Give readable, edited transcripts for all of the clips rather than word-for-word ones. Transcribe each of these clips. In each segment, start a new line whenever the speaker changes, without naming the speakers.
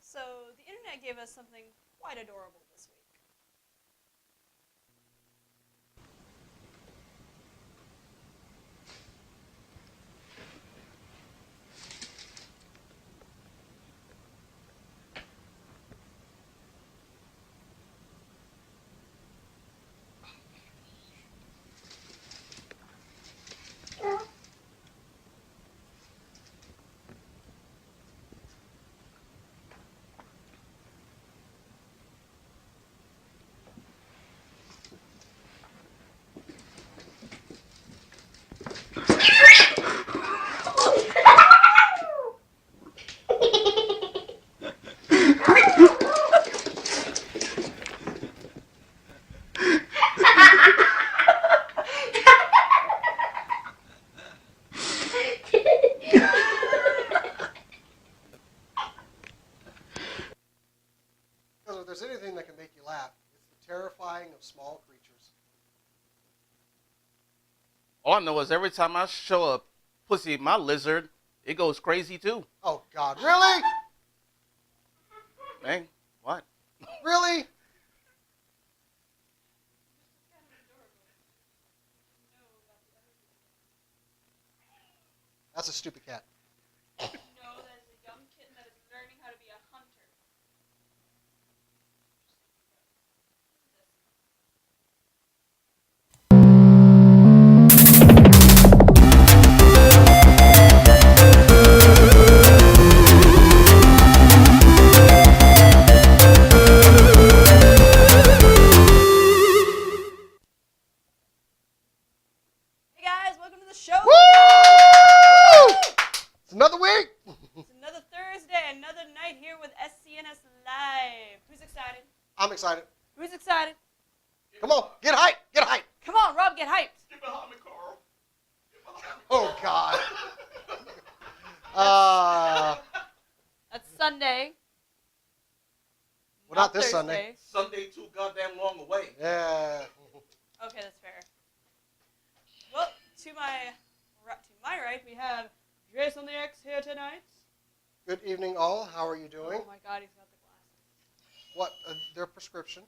So the internet gave us something quite adorable this week.
Because if there's anything that can make you laugh, it's the terrifying of small creatures.
All I know is every time I show a pussy my lizard, it goes crazy too.
Oh, God. Really?
Hey, what?
Really? That's a stupid cat.
No, that is a young kitten that is learning how to be a hunter. Hey guys, welcome to the show.
Woo! It's another week.
It's another Thursday, another night here with SCNS Live. Who's excited?
I'm excited.
Who's excited?
Come on. Get hyped. Get hyped.
Come on, Rob, get hyped.
Get behind me, Carl.
Oh, God.
That's Sunday.
Well, not this
Thursday.
Sunday.
Sunday too goddamn long away.
Yeah.
Okay, that's fair. Well, to my right, we have Jason the X here tonight.
Good evening, all. How are you doing?
Oh my God, he's got the glasses.
What? They're prescription.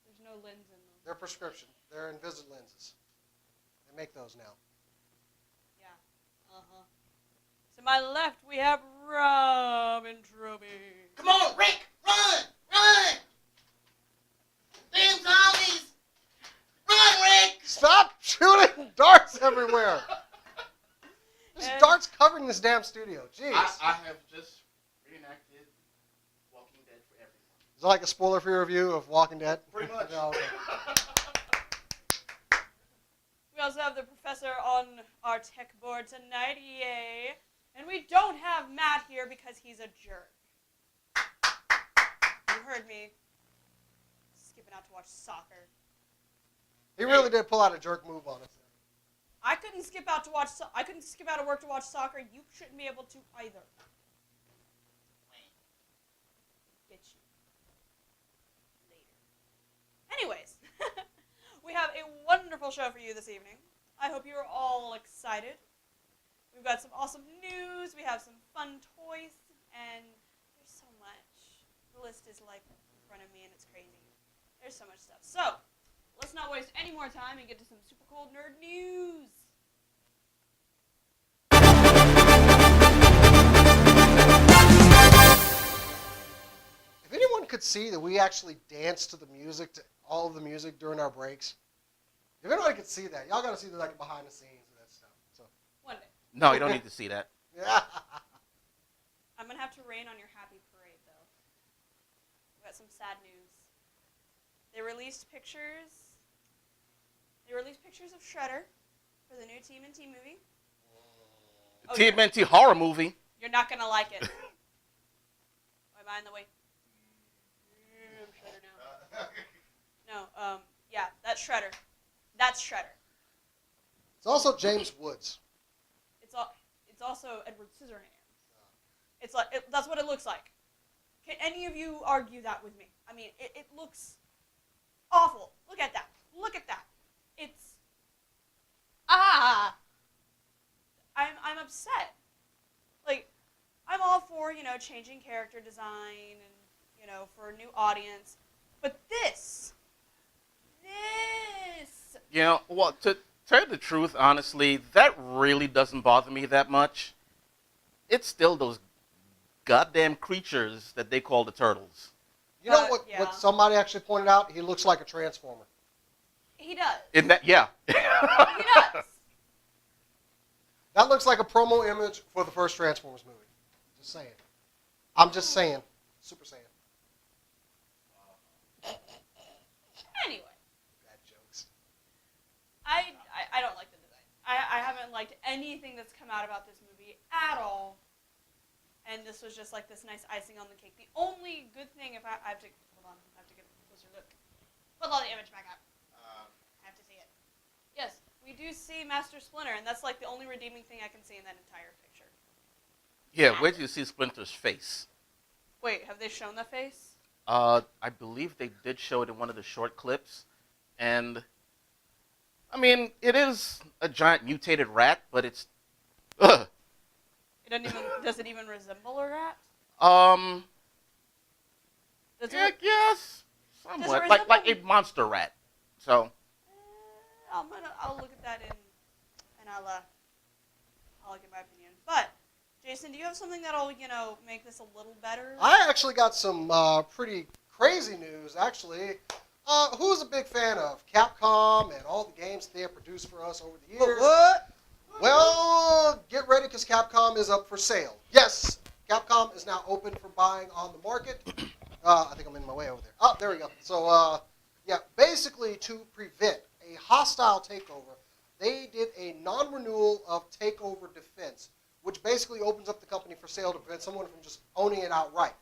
There's no lens in them.
They're prescription. They're Invisalenses. They make those now.
Yeah. Uh-huh. To my left, we have Robin Truby.
Come on, Rick! Run! Run! Damn zombies! Run, Rick!
Stop shooting darts everywhere. There's
And-
darts covering this damn studio. Jeez.
I have just reenacted Walking Dead for everyone.
Is it like a spoiler-free review of Walking Dead?
Pretty much.
Yeah, okay.
We also have the professor on our tech board tonight, yay. And we don't have Matt here because he's a jerk. You heard me. Skipping out to watch soccer.
He really did pull out a jerk move on us.
I couldn't skip out of work to watch soccer. You shouldn't be able to either. Get you. Later. Anyways, we have a wonderful show for you this evening. I hope you're all excited. We've got some awesome news. We have some fun toys. And there's so much. The list is like in front of me and it's crazy. There's so much stuff. So, let's not waste any more time and get to some super cool nerd news.
If anyone could see that we actually dance to the music, to all of the music during our breaks, if anyone could see that, y'all got to see the like behind the scenes of that stuff. So,
One day.
No, you don't need to see that.
yeah.
I'm going to have to rain on your happy parade, though. We've got some sad news. They released pictures. Of Shredder for the new TMNT movie.
The TMNT horror movie.
You're not going to like it. Why am I in the way? I'm Shredder now. No, yeah, that's Shredder. That's Shredder.
It's also James Woods.
It's also Edward Scissorhands. It's like that's what it looks like. Can any of you argue that with me? I mean, it looks awful. Look at that. Look at that. It's I'm upset. Like, I'm all for, changing character design and, for a new audience. But this,
Well, to tell you the truth, honestly, that really doesn't bother me that much. It's still those goddamn creatures that they call the turtles.
You know
yeah.
what somebody actually pointed out? He looks like a transformer.
he does.
In that, yeah.
He does.
That looks like a promo image for the first Transformers movie. Just saying. I'm just saying. Super Saiyan.
Anyway,
Bad jokes.
I don't like the design. I haven't liked anything that's come out about this movie at all. And this was just like this nice icing on the cake. The only good thing, if I have to, hold on, I have to get a closer look. Put all the image back up. I have to see it. Yes, we do see Master Splinter, and that's like the only redeeming thing I can see in that entire picture.
Yeah, where do you see Splinter's face?
Wait, have they shown the face?
I believe they did show it in one of the short clips. And, I mean, it is a giant mutated rat, but it's... Ugh.
It doesn't even. Does it even resemble a rat? Does
Yeah,
it?
yes, somewhat.
resemble-
Like a monster rat. So,
I'll look at that and I'll give my opinion. But Jason, do you have something that'll make this a little better?
I actually got some pretty crazy news, actually. Who's a big fan of Capcom and all the games they have produced for us over the years?
What?
Well, get ready because Capcom is up for sale. Yes, Capcom is now open for buying on the market. I think I'm in my way over there. Oh, there we go. So, yeah, basically to prevent a hostile takeover, they did a non-renewal of takeover defense, which basically opens up the company for sale to prevent someone from just owning it outright.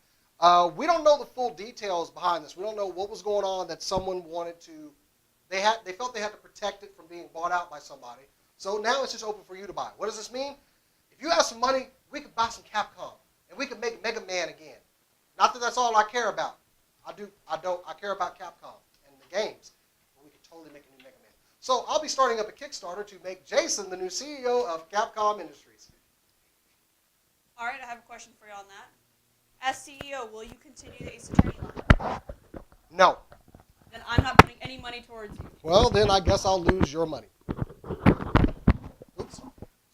We don't know the full details behind this. We don't know what was going on that someone wanted to. They felt they had to protect it from being bought out by somebody. So now it's just open for you to buy. What does this mean? If you have some money, we could buy some Capcom, and we could make Mega Man again. Not that that's all I care about. I care about Capcom and the games. But we could totally make a new Mega Man. So I'll be starting up a Kickstarter to make Jason the new CEO of Capcom Industries.
All right, I have a question for you on that. As CEO, will you continue the Ace Attorney line?
No.
Then I'm not putting any money towards you.
Well, then I guess I'll lose your money. Oops.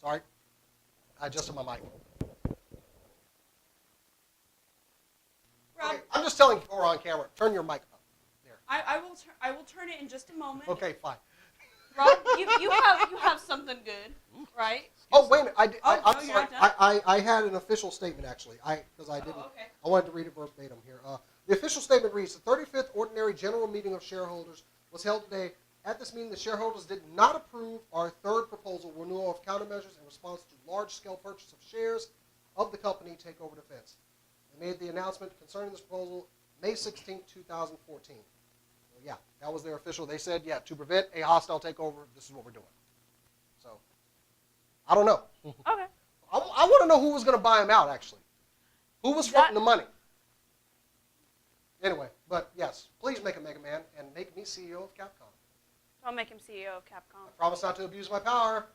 Sorry. I adjusted my mic.
Rob,
Okay, I'm just telling you, we're on camera. Turn your mic up. There.
I will turn it in just a moment.
Okay, fine.
Rob, you have something good, right?
Oh, wait a minute. I'm
no,
sorry.
you're not done?
I had an official statement, actually. Because I didn't.
Oh, okay.
I wanted to read it verbatim here. The official statement reads, the 35th Ordinary General Meeting of Shareholders was held today. At this meeting, the shareholders did not approve our third proposal, renewal of countermeasures in response to large-scale purchase of shares of the company Takeover Defense. They made the announcement concerning this proposal May 16, 2014. So, yeah, that was their official. They said, yeah, to prevent a hostile takeover, this is what we're doing. So, I don't know.
Okay.
I want to know who was going to buy him out, actually. Who was fronting the money? Anyway, but yes, please make a Mega Man and make me CEO of Capcom.
I'll make him CEO of Capcom.
I promise not to abuse my power.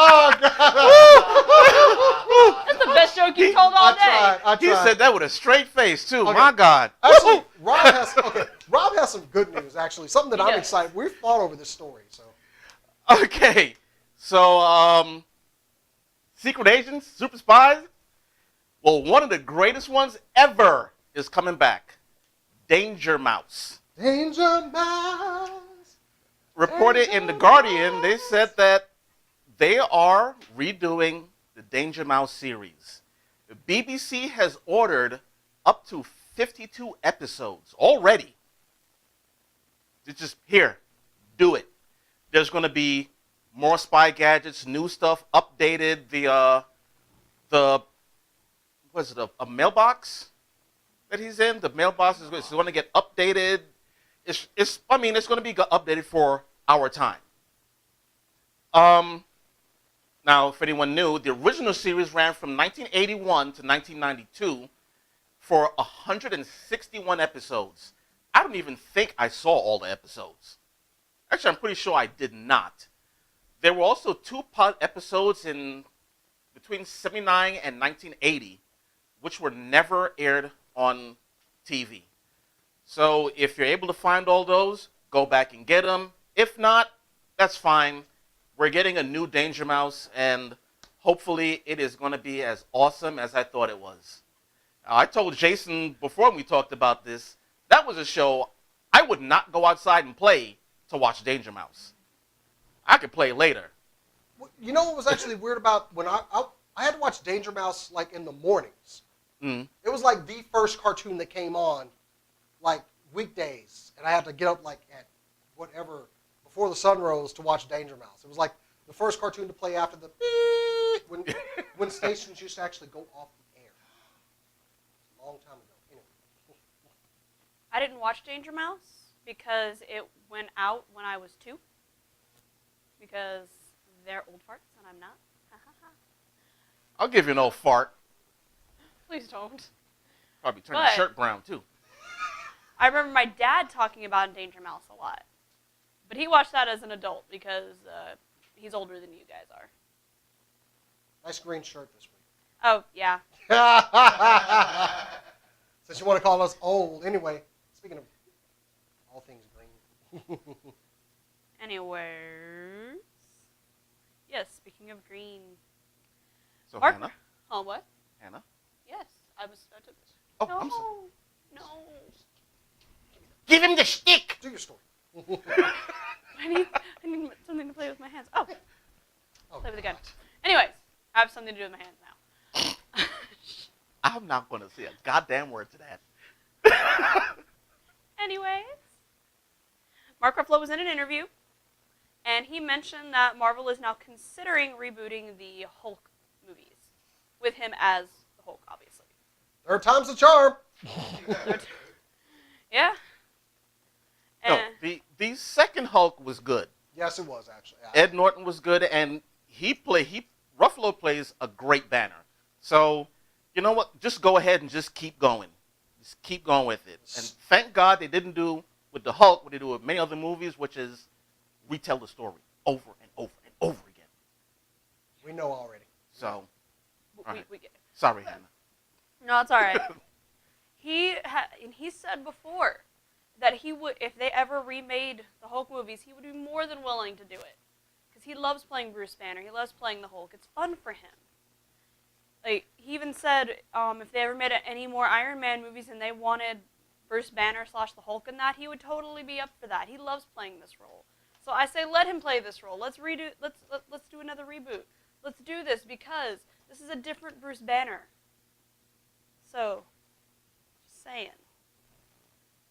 Oh, God.
That's the best joke you told all day.
I tried.
He said that with a straight face, too.
Okay.
My God.
Actually, Rob has some good news, actually. Something that
He
I'm
does.
excited. We've thought over this story. So,
Okay. So, secret agents, super spies. Well, one of the greatest ones ever is coming back. Danger Mouse.
Danger Mouse.
Reported in The Guardian, they said that they are redoing the Danger Mouse series. The BBC has ordered up to 52 episodes already. It's just, here, do it. There's going to be more spy gadgets, new stuff, updated, what is it, a mailbox that he's in? The mailbox is going to get updated. It's going to be updated for our time. Now, if anyone knew, the original series ran from 1981 to 1992 for 161 episodes. I don't even think I saw all the episodes. Actually, I'm pretty sure I did not. There were also two episodes in between 79 and 1980, which were never aired on TV. So if you're able to find all those, go back and get them. If not, that's fine. We're getting a new Danger Mouse, and hopefully it is going to be as awesome as I thought it was. I told Jason before we talked about this, that was a show I would not go outside and play to watch Danger Mouse. I could play later.
Well, you know what was actually weird about when I had to watch Danger Mouse like in the mornings.
Mm.
It was like the first cartoon that came on, like weekdays, and I had to get up like at whatever before the sun rose to watch Danger Mouse. It was like the first cartoon to play after the beep when stations used to actually go off the air. A long time ago. Anyway.
I didn't watch Danger Mouse because it went out when I was 2. Because they're old farts and I'm not.
I'll give you an old fart.
Please don't.
Probably turn your
But-
shirt brown, too.
I remember my dad talking about Danger Mouse a lot. But he watched that as an adult because he's older than you guys are.
Nice green shirt this week.
Oh, yeah.
Since you want to call us old. Anyway, speaking of all things green.
Anyways. Yes, speaking of green.
So,
Mark-
Hannah,
Oh, what?
Hannah.
Yes, I was about to...
Oh,
no,
I'm sorry.
no.
Give him the stick!
Do your story.
I need something to play with my hands. Oh,
Oh,
play with the gun.
God.
Anyways, I have something to do with my hands now.
I'm not going to say a goddamn word to that.
Anyways, Mark Ruffalo was in an interview, and he mentioned that Marvel is now considering rebooting the Hulk movies, with him as the Hulk, obviously.
Third time's the charm.
Yeah.
No,
And
the second Hulk was good.
Yes, it was actually.
Ed Norton was good, and Ruffalo plays a great Banner. So, you know what? Just go ahead and just keep going. Just keep going with it. And thank God they didn't do with the Hulk what they do with many other movies, which is retell the story over and over and over again.
We know already.
So,
we get it.
sorry, Hannah.
No, it's all right. And he said before that he would, if they ever remade the Hulk movies, he would be more than willing to do it. Because he loves playing Bruce Banner. He loves playing the Hulk. It's fun for him. Like, he even said if they ever made any more Iron Man movies and they wanted Bruce Banner / the Hulk in that, he would totally be up for that. He loves playing this role. So I say let him play this role. Let's do another reboot. Let's do this because this is a different Bruce Banner. So, just saying.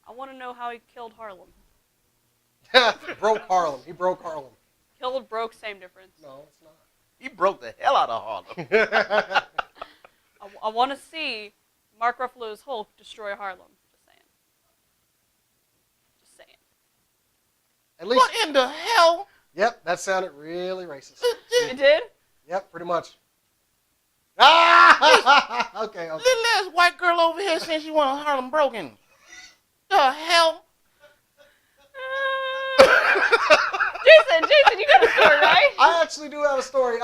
I want to know how he killed Harlem.
Broke Harlem. He broke Harlem.
Killed, broke, same difference.
No, it's not.
He broke the hell out of Harlem.
I want to see Mark Ruffalo's Hulk destroy Harlem. Just saying. Just saying.
At least.
What in the hell?
Yep, that sounded really racist.
It did?
Yep, pretty much. Ah! Okay.
Little ass white girl over here saying she want Harlem broken. The hell?
Jason, you got a story, right?
I actually do have a story.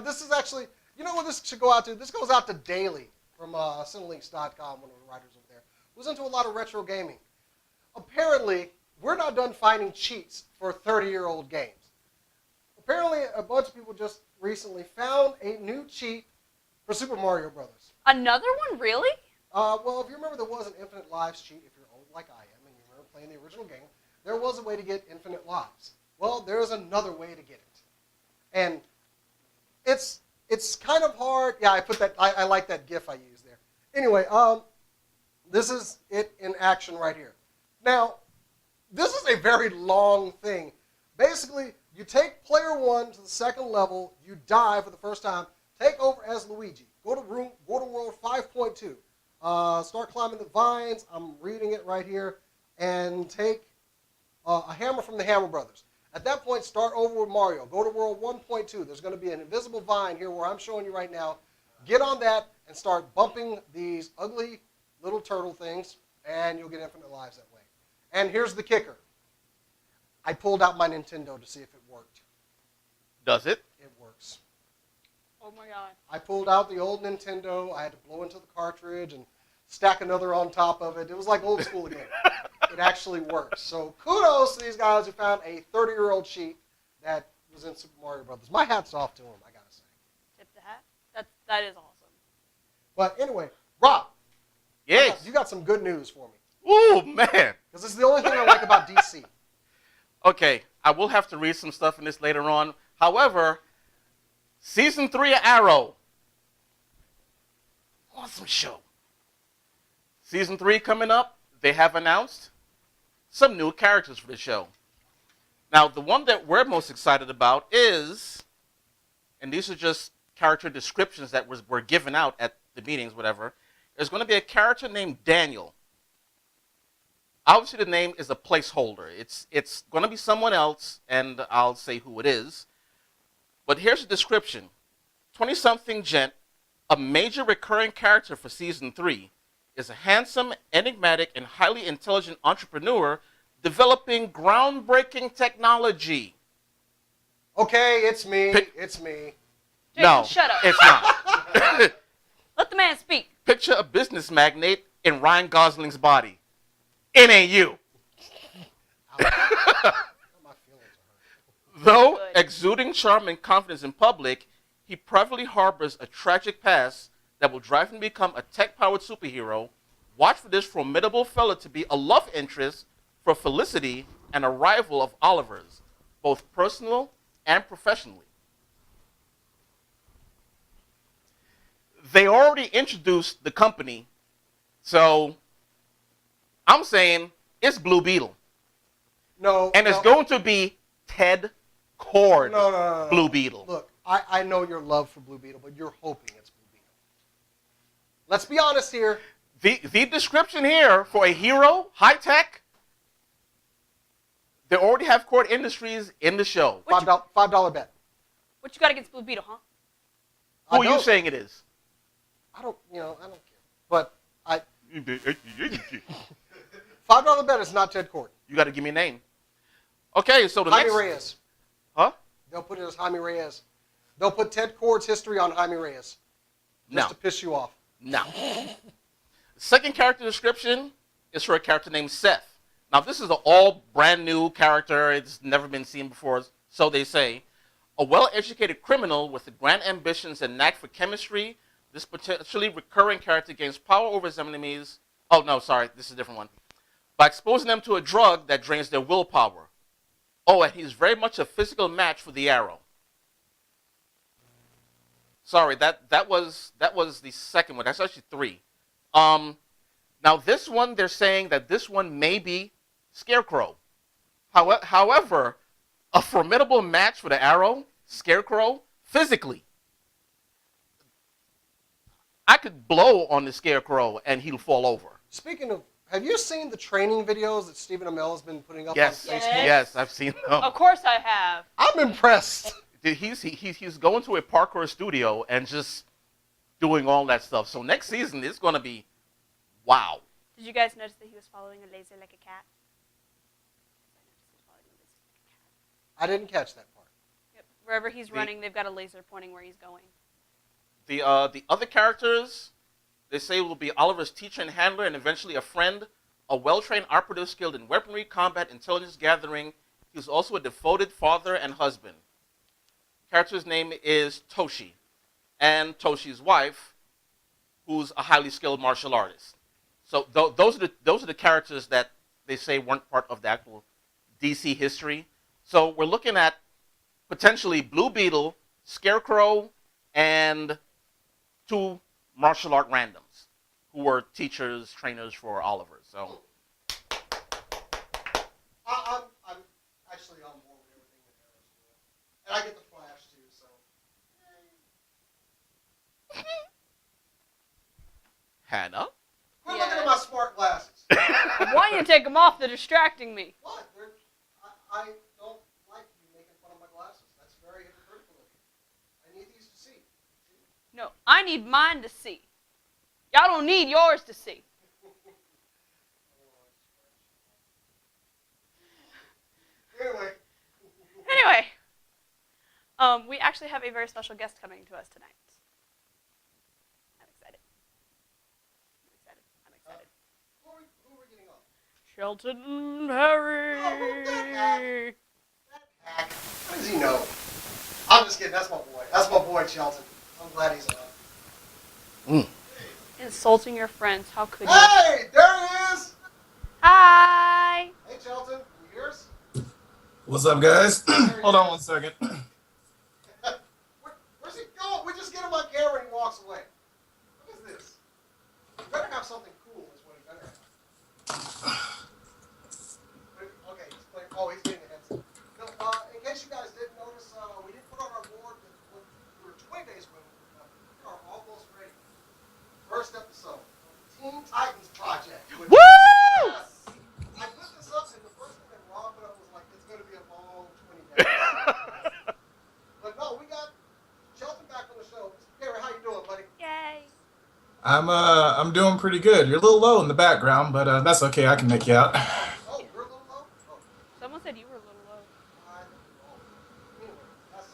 This is actually, you know what this should go out to? This goes out to Daly from Cinelinks.com, one of the writers over there, who's into a lot of retro gaming. Apparently, we're not done finding cheats for 30-year-old games. Apparently, a bunch of people just recently found a new cheat for Super Mario Brothers.
Another one, really?
Well, if you remember, there was an infinite lives cheat. If you're old like I am and you remember playing the original game, there was a way to get infinite lives. Well, there's another way to get it, and it's kind of hard. Yeah, I put that. I like that GIF I used there. Anyway, this is it in action right here. Now, this is a very long thing. Basically, you take player 1 to the second level. You die for the first time. Take over as Luigi. Go to world 5.2. Start climbing the vines. I'm reading it right here. And take a hammer from the Hammer Brothers. At that point, start over with Mario. Go to world 1.2. There's going to be an invisible vine here where I'm showing you right now. Get on that and start bumping these ugly little turtle things, and you'll get infinite lives that way. And here's the kicker. I pulled out my Nintendo to see if it worked.
Does it?
It works.
Oh my god.
I pulled out the old Nintendo. I had to blow into the cartridge and stack another on top of it. It was like old school again. It actually works. So kudos to these guys who found a 30-year-old cheat that was in Super Mario Brothers. My hat's off to them, I gotta say.
Tip the hat. That is awesome.
But anyway, Rob.
Yes.
You got some good news for me.
Ooh, man.
Because this is the only thing I like about DC.
Okay, I will have to read some stuff in this later on. However, Season 3 of Arrow. Awesome show. Season 3 coming up. They have announced some new characters for the show. Now, the one that we're most excited about is, and these are just character descriptions that were given out at the meetings, whatever. There's going to be a character named Daniel. Obviously, the name is a placeholder. It's going to be someone else, and I'll say who it is. But here's the description. 20-something gent, a major recurring character for Season 3, is a handsome, enigmatic, and highly intelligent entrepreneur developing groundbreaking technology.
Okay, it's me. It's me.
Jason,
No,
shut up.
it's not.
Let the man speak.
Picture a business magnate in Ryan Gosling's body. It ain't you.
My feelings are hurt.
Though
Good.
exuding charm and confidence in public, he privately harbors a tragic past that will drive him to become a tech-powered superhero. Watch for this formidable fella to be a love interest for Felicity and a rival of Oliver's, both personal and professionally. They already introduced the company, so I'm saying it's Blue Beetle.
No.
And it's going to be Ted Cord
No.
Blue Beetle.
Look, I know your love for Blue Beetle, but you're hoping it's Blue Beetle. Let's be honest here.
The description here for a hero, high tech, they already have Cord Industries in the show.
$5 bet.
What you got against Blue Beetle, huh?
Who are you saying it is?
I don't care. But $5 bet is not Ted Cord.
You got to give me a name. Okay, so the
Jaime
next...
Reyes.
Huh?
They'll put it as Jaime Reyes. They'll put Ted Cord's history on Jaime Reyes. Just
No.
to piss you off.
No. The second character description is for a character named Seth. Now, this is an all brand new character. It's never been seen before, so they say. A well-educated criminal with the grand ambitions and knack for chemistry, this potentially recurring character gains power over his enemies. Oh, no, sorry, this is a different one. By exposing them to a drug that drains their willpower. Oh, and he's very much a physical match for the Arrow. Sorry, that was the second one. That's actually 3. Now this one, they're saying that this one may be Scarecrow. However, a formidable match for the Arrow, Scarecrow, physically. I could blow on the Scarecrow and he'll fall over.
Speaking of, have you seen the training videos that Stephen Amell has been putting up
Yes,
on Facebook?
yes, I've seen them.
Of course I have.
I'm impressed.
He's going to a parkour studio and just doing all that stuff. So next season it's going to be wow.
Did you guys notice that he was following a laser like a cat?
I didn't catch that part.
Yep. Wherever he's running, they've got a laser pointing where he's going.
The other characters, they say, will be Oliver's teacher and handler and eventually a friend, a well-trained operative skilled in weaponry, combat, intelligence gathering. He's also a devoted father and husband. Character's name is Toshi, and Toshi's wife, who's a highly skilled martial artist. So those are the characters that they say weren't part of the actual DC history. So we're looking at potentially Blue Beetle, Scarecrow, and 2 martial art randoms who were teachers, trainers for Oliver. So
I'm actually on board with everything that Arrow's doing. And I get the Flash too, so.
Hannah?
Quit looking at my smart glasses.
Why you take them off? They're distracting me.
What? I don't like you making fun of my glasses. That's very hypocritical of you. I need these to see.
No, I need mine to see. Y'all don't need yours to see.
Anyway.
Anyway, We actually have a very special guest coming to us tonight. I'm excited. I'm excited.
Who are we getting on?
Chelton Perry.
Hack. How does he know? I'm just kidding. That's my boy. That's my boy, Chelton. I'm glad he's on.
Insulting your friends. How could you?
Hey, there he is.
Hi.
Hey, Chelton. Can you hear us?
What's up, guys? Hold on 1 second.
Where's he going? We just get him on camera and he walks away. What is this? You better have something cool is what he better have. Okay, he's playing. Oh, he's getting a headset. No, in case you guys didn't notice, we didn't put on our board that we were 20 days when we are almost ready. First episode of the Teen Titans Project.
Woo!
Yes. I put this up and the first thing that Rob put up was like, it's going to be a long 20 days. But no, we got Chelton back on the show. Mr. Perry, how you doing, buddy?
Yay.
I'm doing pretty good. You're a little low in the background, but that's okay. I can make you out.
Oh, you're a little low? Oh,
Someone said you were a little low.
anyway, that's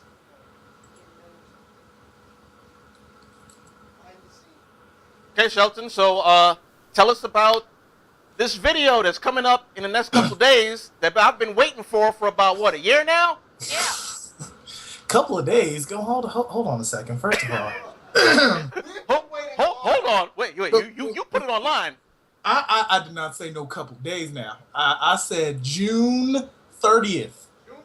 behind the scenes.
Okay, Shelton. So, tell us about this video that's coming up in the next couple days that I've been waiting for about what, a year now?
Yeah.
Couple of days. Hold on a second. First of all,
Hold on. Wait. You put it online.
I did not say no couple days now. I said June 30th.
June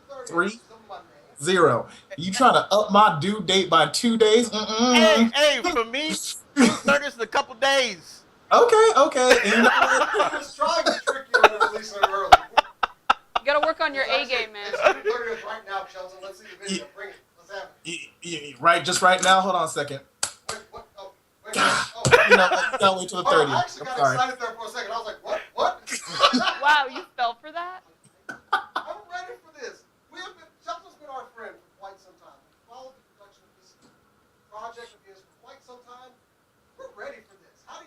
30th,
3
it's a Monday.
0. You trying to up my due date by 2 days?
Hey, for me, June 30th is in a couple days.
Okay. And you know what?
I was trying to trick you into releasing it early.
You gotta work on your A game, man.
It's June 30th right now, Chelton. Let's see the video. Bring it. Let's have it.
Just right now. Hold on a second.
Wait, what? Oh, wait.
God.
Oh.
You know, I gotta wait till the
Oh,
30th.
I actually
I'm
got
sorry.
excited there for a second. I was like, what?
Wow, you fell for that?
I'm ready for this. Shelton's been our friend for quite some time. We followed the production of this project of his for quite some time. We're ready for this. I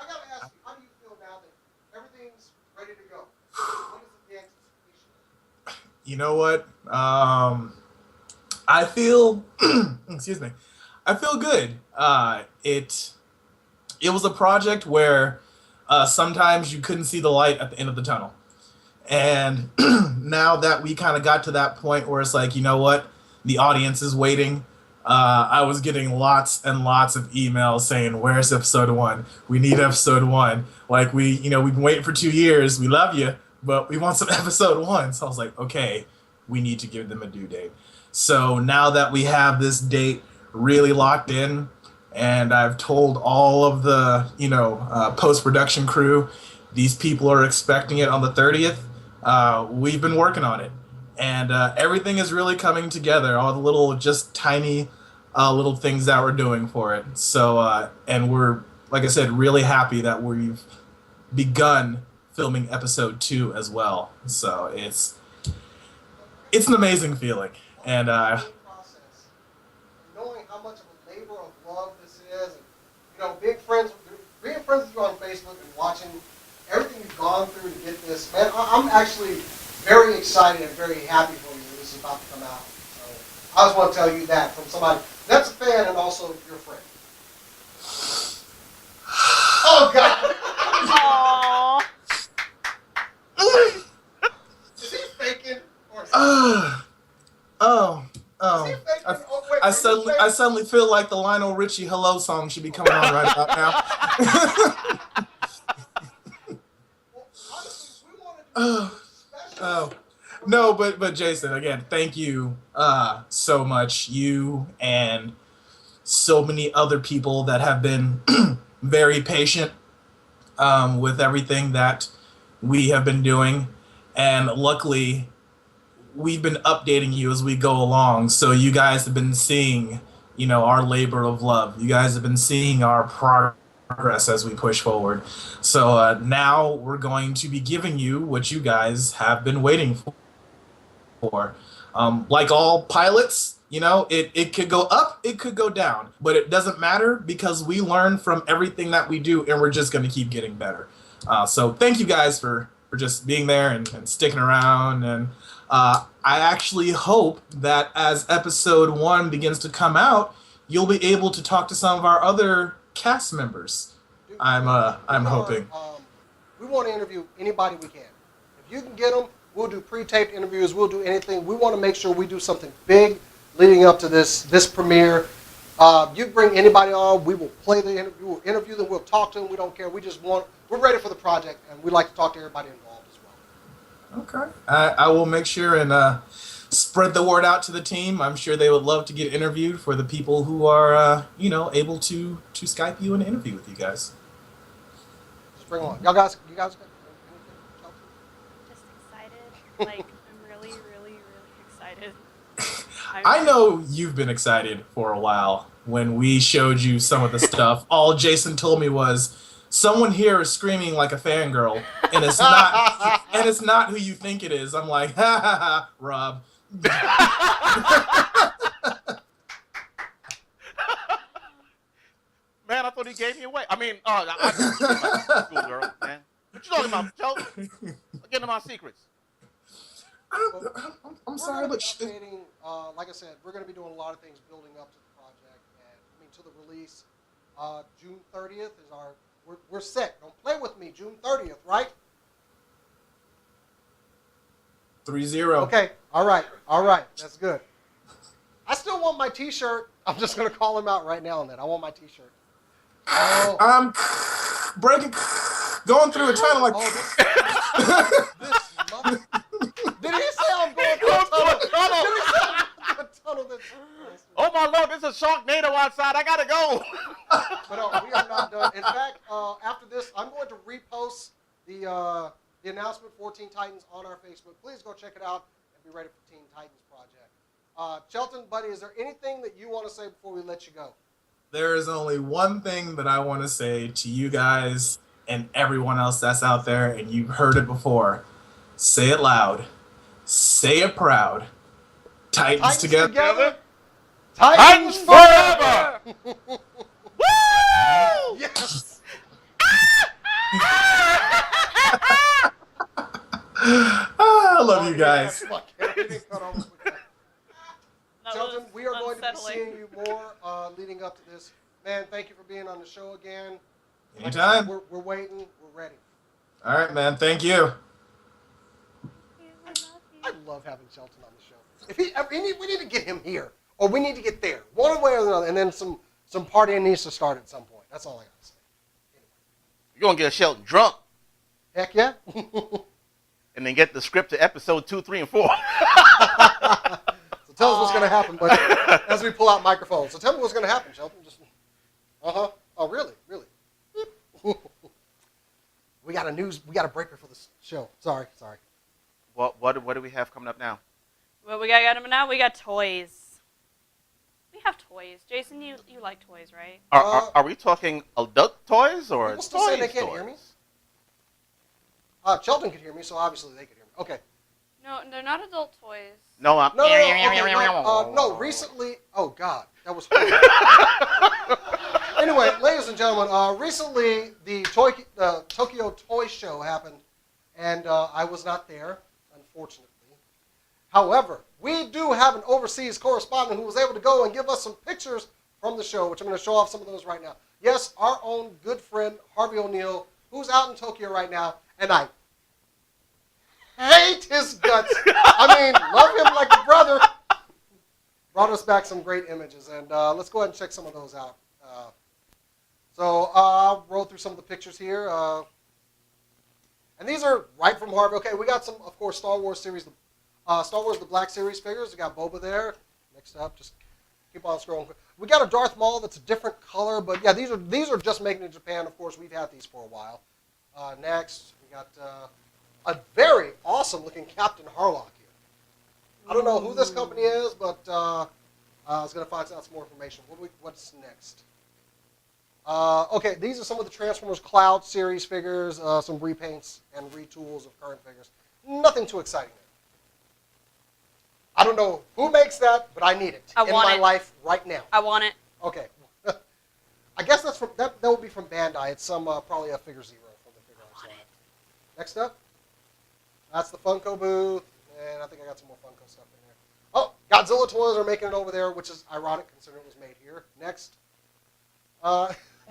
gotta ask you, how do you feel now that everything's ready to go? What is the anticipation?
You know what? I feel, excuse me, I feel good. It was a project where sometimes you couldn't see the light at the end of the tunnel. And now that we kind of got to that point where it's like, you know what, the audience is waiting. I was getting lots and lots of emails saying, "Where's episode 1? We need episode 1. Like we've been waiting for 2 years. We love you, but we want some episode 1." So I was like, okay, we need to give them a due date. So now that we have this date really locked in, and I've told all of the post-production crew, these people are expecting it on the 30th. We've been working on it, and everything is really coming together. All the little, just tiny, little things that we're doing for it. So, and we're, like I said, really happy that we've begun filming episode 2 as well. So it's an amazing feeling, and
Process. Knowing how much of a labor of love this is, and being friends with you on Facebook and watching everything you've gone through to get this, man, I'm actually very excited and very happy for you that this is about to come out. So I just want to tell you that from somebody that's a fan and also your friend. Oh God!
Aww.
Is he faking? Or is he faking? Oh, wait,
I
are you faking?
suddenly feel like the Lionel Richie "Hello" song should be coming on right about now.
Well, honestly, we wanted to do something special.
Oh. No, but Jason, again, thank you so much. You and so many other people that have been very patient with everything that we have been doing. And luckily, we've been updating you as we go along. So you guys have been seeing, our labor of love. You guys have been seeing our progress as we push forward. So now we're going to be giving you what you guys have been waiting for. Like all pilots, it could go up, it could go down, but it doesn't matter because we learn from everything that we do, and we're just going to keep getting better. So thank you guys for just being there and sticking around, and I actually hope that as episode 1 begins to come out, you'll be able to talk to some of our other cast members.
Dude,
I'm hoping.
We want to interview anybody we can. If you can get them, we'll do pre-taped interviews. We'll do anything. We want to make sure we do something big leading up to this premiere. You bring anybody on, we will play the interview. We'll interview them. We'll talk to them. We don't care. We're ready for the project, and we'd like to talk to everybody involved as well.
Okay. I will make sure and spread the word out to the team. I'm sure they would love to get interviewed for the people who are, able to Skype you and interview with you guys.
Just bring them on. You guys got anything?
Just excited. Like, I'm really, really, really excited.
I know you've been excited for a while when we showed you some of the stuff. All Jason told me was, someone here is screaming like a fangirl, and it's not who you think it is. I'm like, ha ha ha, Rob.
Man, I thought he gave me away. I mean, I school girl, man. What you talking about, Chelton? Get into my secrets.
I'm sorry, but
updating, like I said, we're going to be doing a lot of things building up to the project, and to the release. June 30th is our. We're set. Don't play with me. June 30th, right?
3-0.
Okay. All right. That's good. I still want my T-shirt. I'm just going to call him out right now on that. I want my T-shirt. Oh.
I'm going through a tunnel like.
This mother. Did he say I'm going through a tunnel? Did he say I'm going through a tunnel?
Oh my Lord, there's a Sharknado outside. I gotta go.
But no, we are not done. In fact, after this, I'm going to repost the announcement for Teen Titans on our Facebook. Please go check it out and be ready for Teen Titans Project. Chelton, buddy, is there anything that you want to say before we let you go?
There is only one thing that I want to say to you guys and everyone else that's out there, and you've heard it before. Say it loud. Say it proud. Titans together.
Titans forever! Woo!
Yes!
I love you guys.
Chelton, we are going to be seeing you more leading up to this. Man, thank you for being on the show again.
Anytime.
We're waiting. We're ready.
All right, man. Thank you.
I love having Chelton on the show. We need to get him here, or we need to get there, one way or the other, and then some partying needs to start at some point. That's all I got to say. Anyway.
You're gonna get Shelton drunk,
Heck yeah.
and then get the script to episode 2, 3, and 4.
So tell us what's going to happen, but as we pull out microphones. So tell me what's going to happen, Shelton. Just Oh, really? We got a breaker for this show. Sorry.
What do we have coming up now?
What we got now? We got toys. We have toys. Jason, you like toys, right?
Are we talking adult toys or
People still say
toys?
they can't hear me? Chelton could hear me, so obviously they could hear me. Okay.
No, they're not adult toys.
No, I'm.
No. Okay, no, recently. Oh God, that was horrible. Anyway, ladies and gentlemen, recently the Tokyo Toy Show happened, and I was not there, unfortunately. However, we do have an overseas correspondent who was able to go and give us some pictures from the show, which I'm going to show off some of those right now. Yes, our own good friend Harvey O'Neil, who's out in Tokyo right now, and I hate his guts. I mean, love him like a brother. Brought us back some great images, and let's go ahead and check some of those out. So I'll roll through some of the pictures here. And these are right from Harvey. Okay, we got some, of course, Star Wars series, Star Wars The Black Series figures. We got Boba there. Next up, just keep on scrolling. We got a Darth Maul that's a different color, but yeah, these are just making in Japan. Of course, we've had these for a while. Next, we got a very awesome looking Captain Harlock here. I don't know who this company is, but I was going to find out some more information. What's next? Okay, these are some of the Transformers Cloud series figures, some repaints and retools of current figures. Nothing too exciting there. I don't know who makes that, but I need it in my life right now.
I want it.
Okay. I guess that's from that would be from Bandai. It's some probably a Figure Zero from the figure I saw. Next up, that's the Funko booth, And I think I got some more Funko stuff in there. Oh, Godzilla toys are making it over there, which is ironic considering it was made here. Next.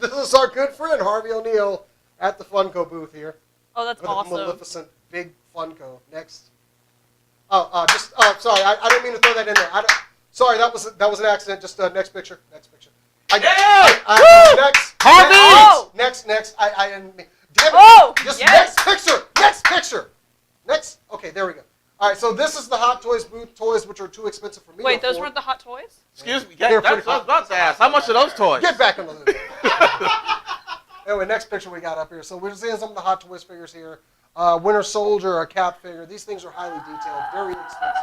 This is our good friend, Harvey O'Neil, at the Funko booth here.
Oh, that's
With
awesome.
a Maleficent big Funko. Next. Sorry, I didn't mean to throw that in there. Sorry, that was an accident. Just next picture. Next picture. Next.
Harvey!
Next. I didn't mean. Damn it.
Oh,
Just
yes.
Next picture. Next. Okay, there we go. All right, so this is the Hot Toys booth. Toys which are too expensive for me.
Wait,
to
those
afford.
weren't the Hot Toys?
Excuse me.
They're
Yeah, that's
pretty
what I was about to ask. How much are those toys?
Get back on the loop. Anyway, next picture we got up here. So we're seeing some of the Hot Toys figures here. Winter Soldier, a Cap figure. These things are highly detailed, very expensive.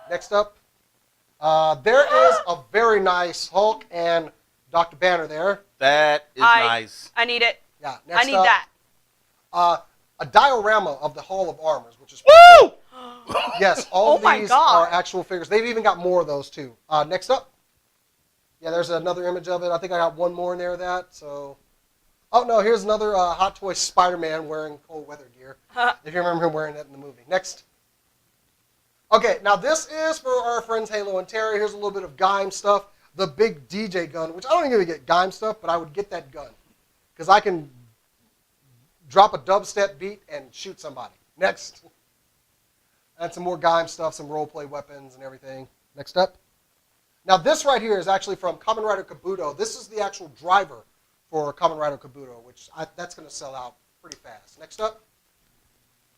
Next up, there is a very nice Hulk and Dr. Banner there.
That is nice.
I need it.
Yeah. Next
I need
up,
that.
a diorama of the Hall of Armors, which is
Woo!
yes, all
Oh my
these
God.
are actual figures. They've even got more of those too. Next up, yeah, there's another image of it. I think I got one more in there of that. So, oh no, here's another Hot Toy Spider-Man wearing cold weather gear. If you remember him wearing that in the movie. Next. Okay, now this is for our friends Halo and Terry. Here's a little bit of Gaim stuff. The big DJ gun, which I don't even get Gaim stuff, but I would get that gun because I can drop a dubstep beat and shoot somebody. Next. And some more Gaim stuff, some roleplay weapons and everything. Next up. Now this right here is actually from Kamen Rider Kabuto. This is the actual driver for Kamen Rider Kabuto, which that's going to sell out pretty fast. Next up.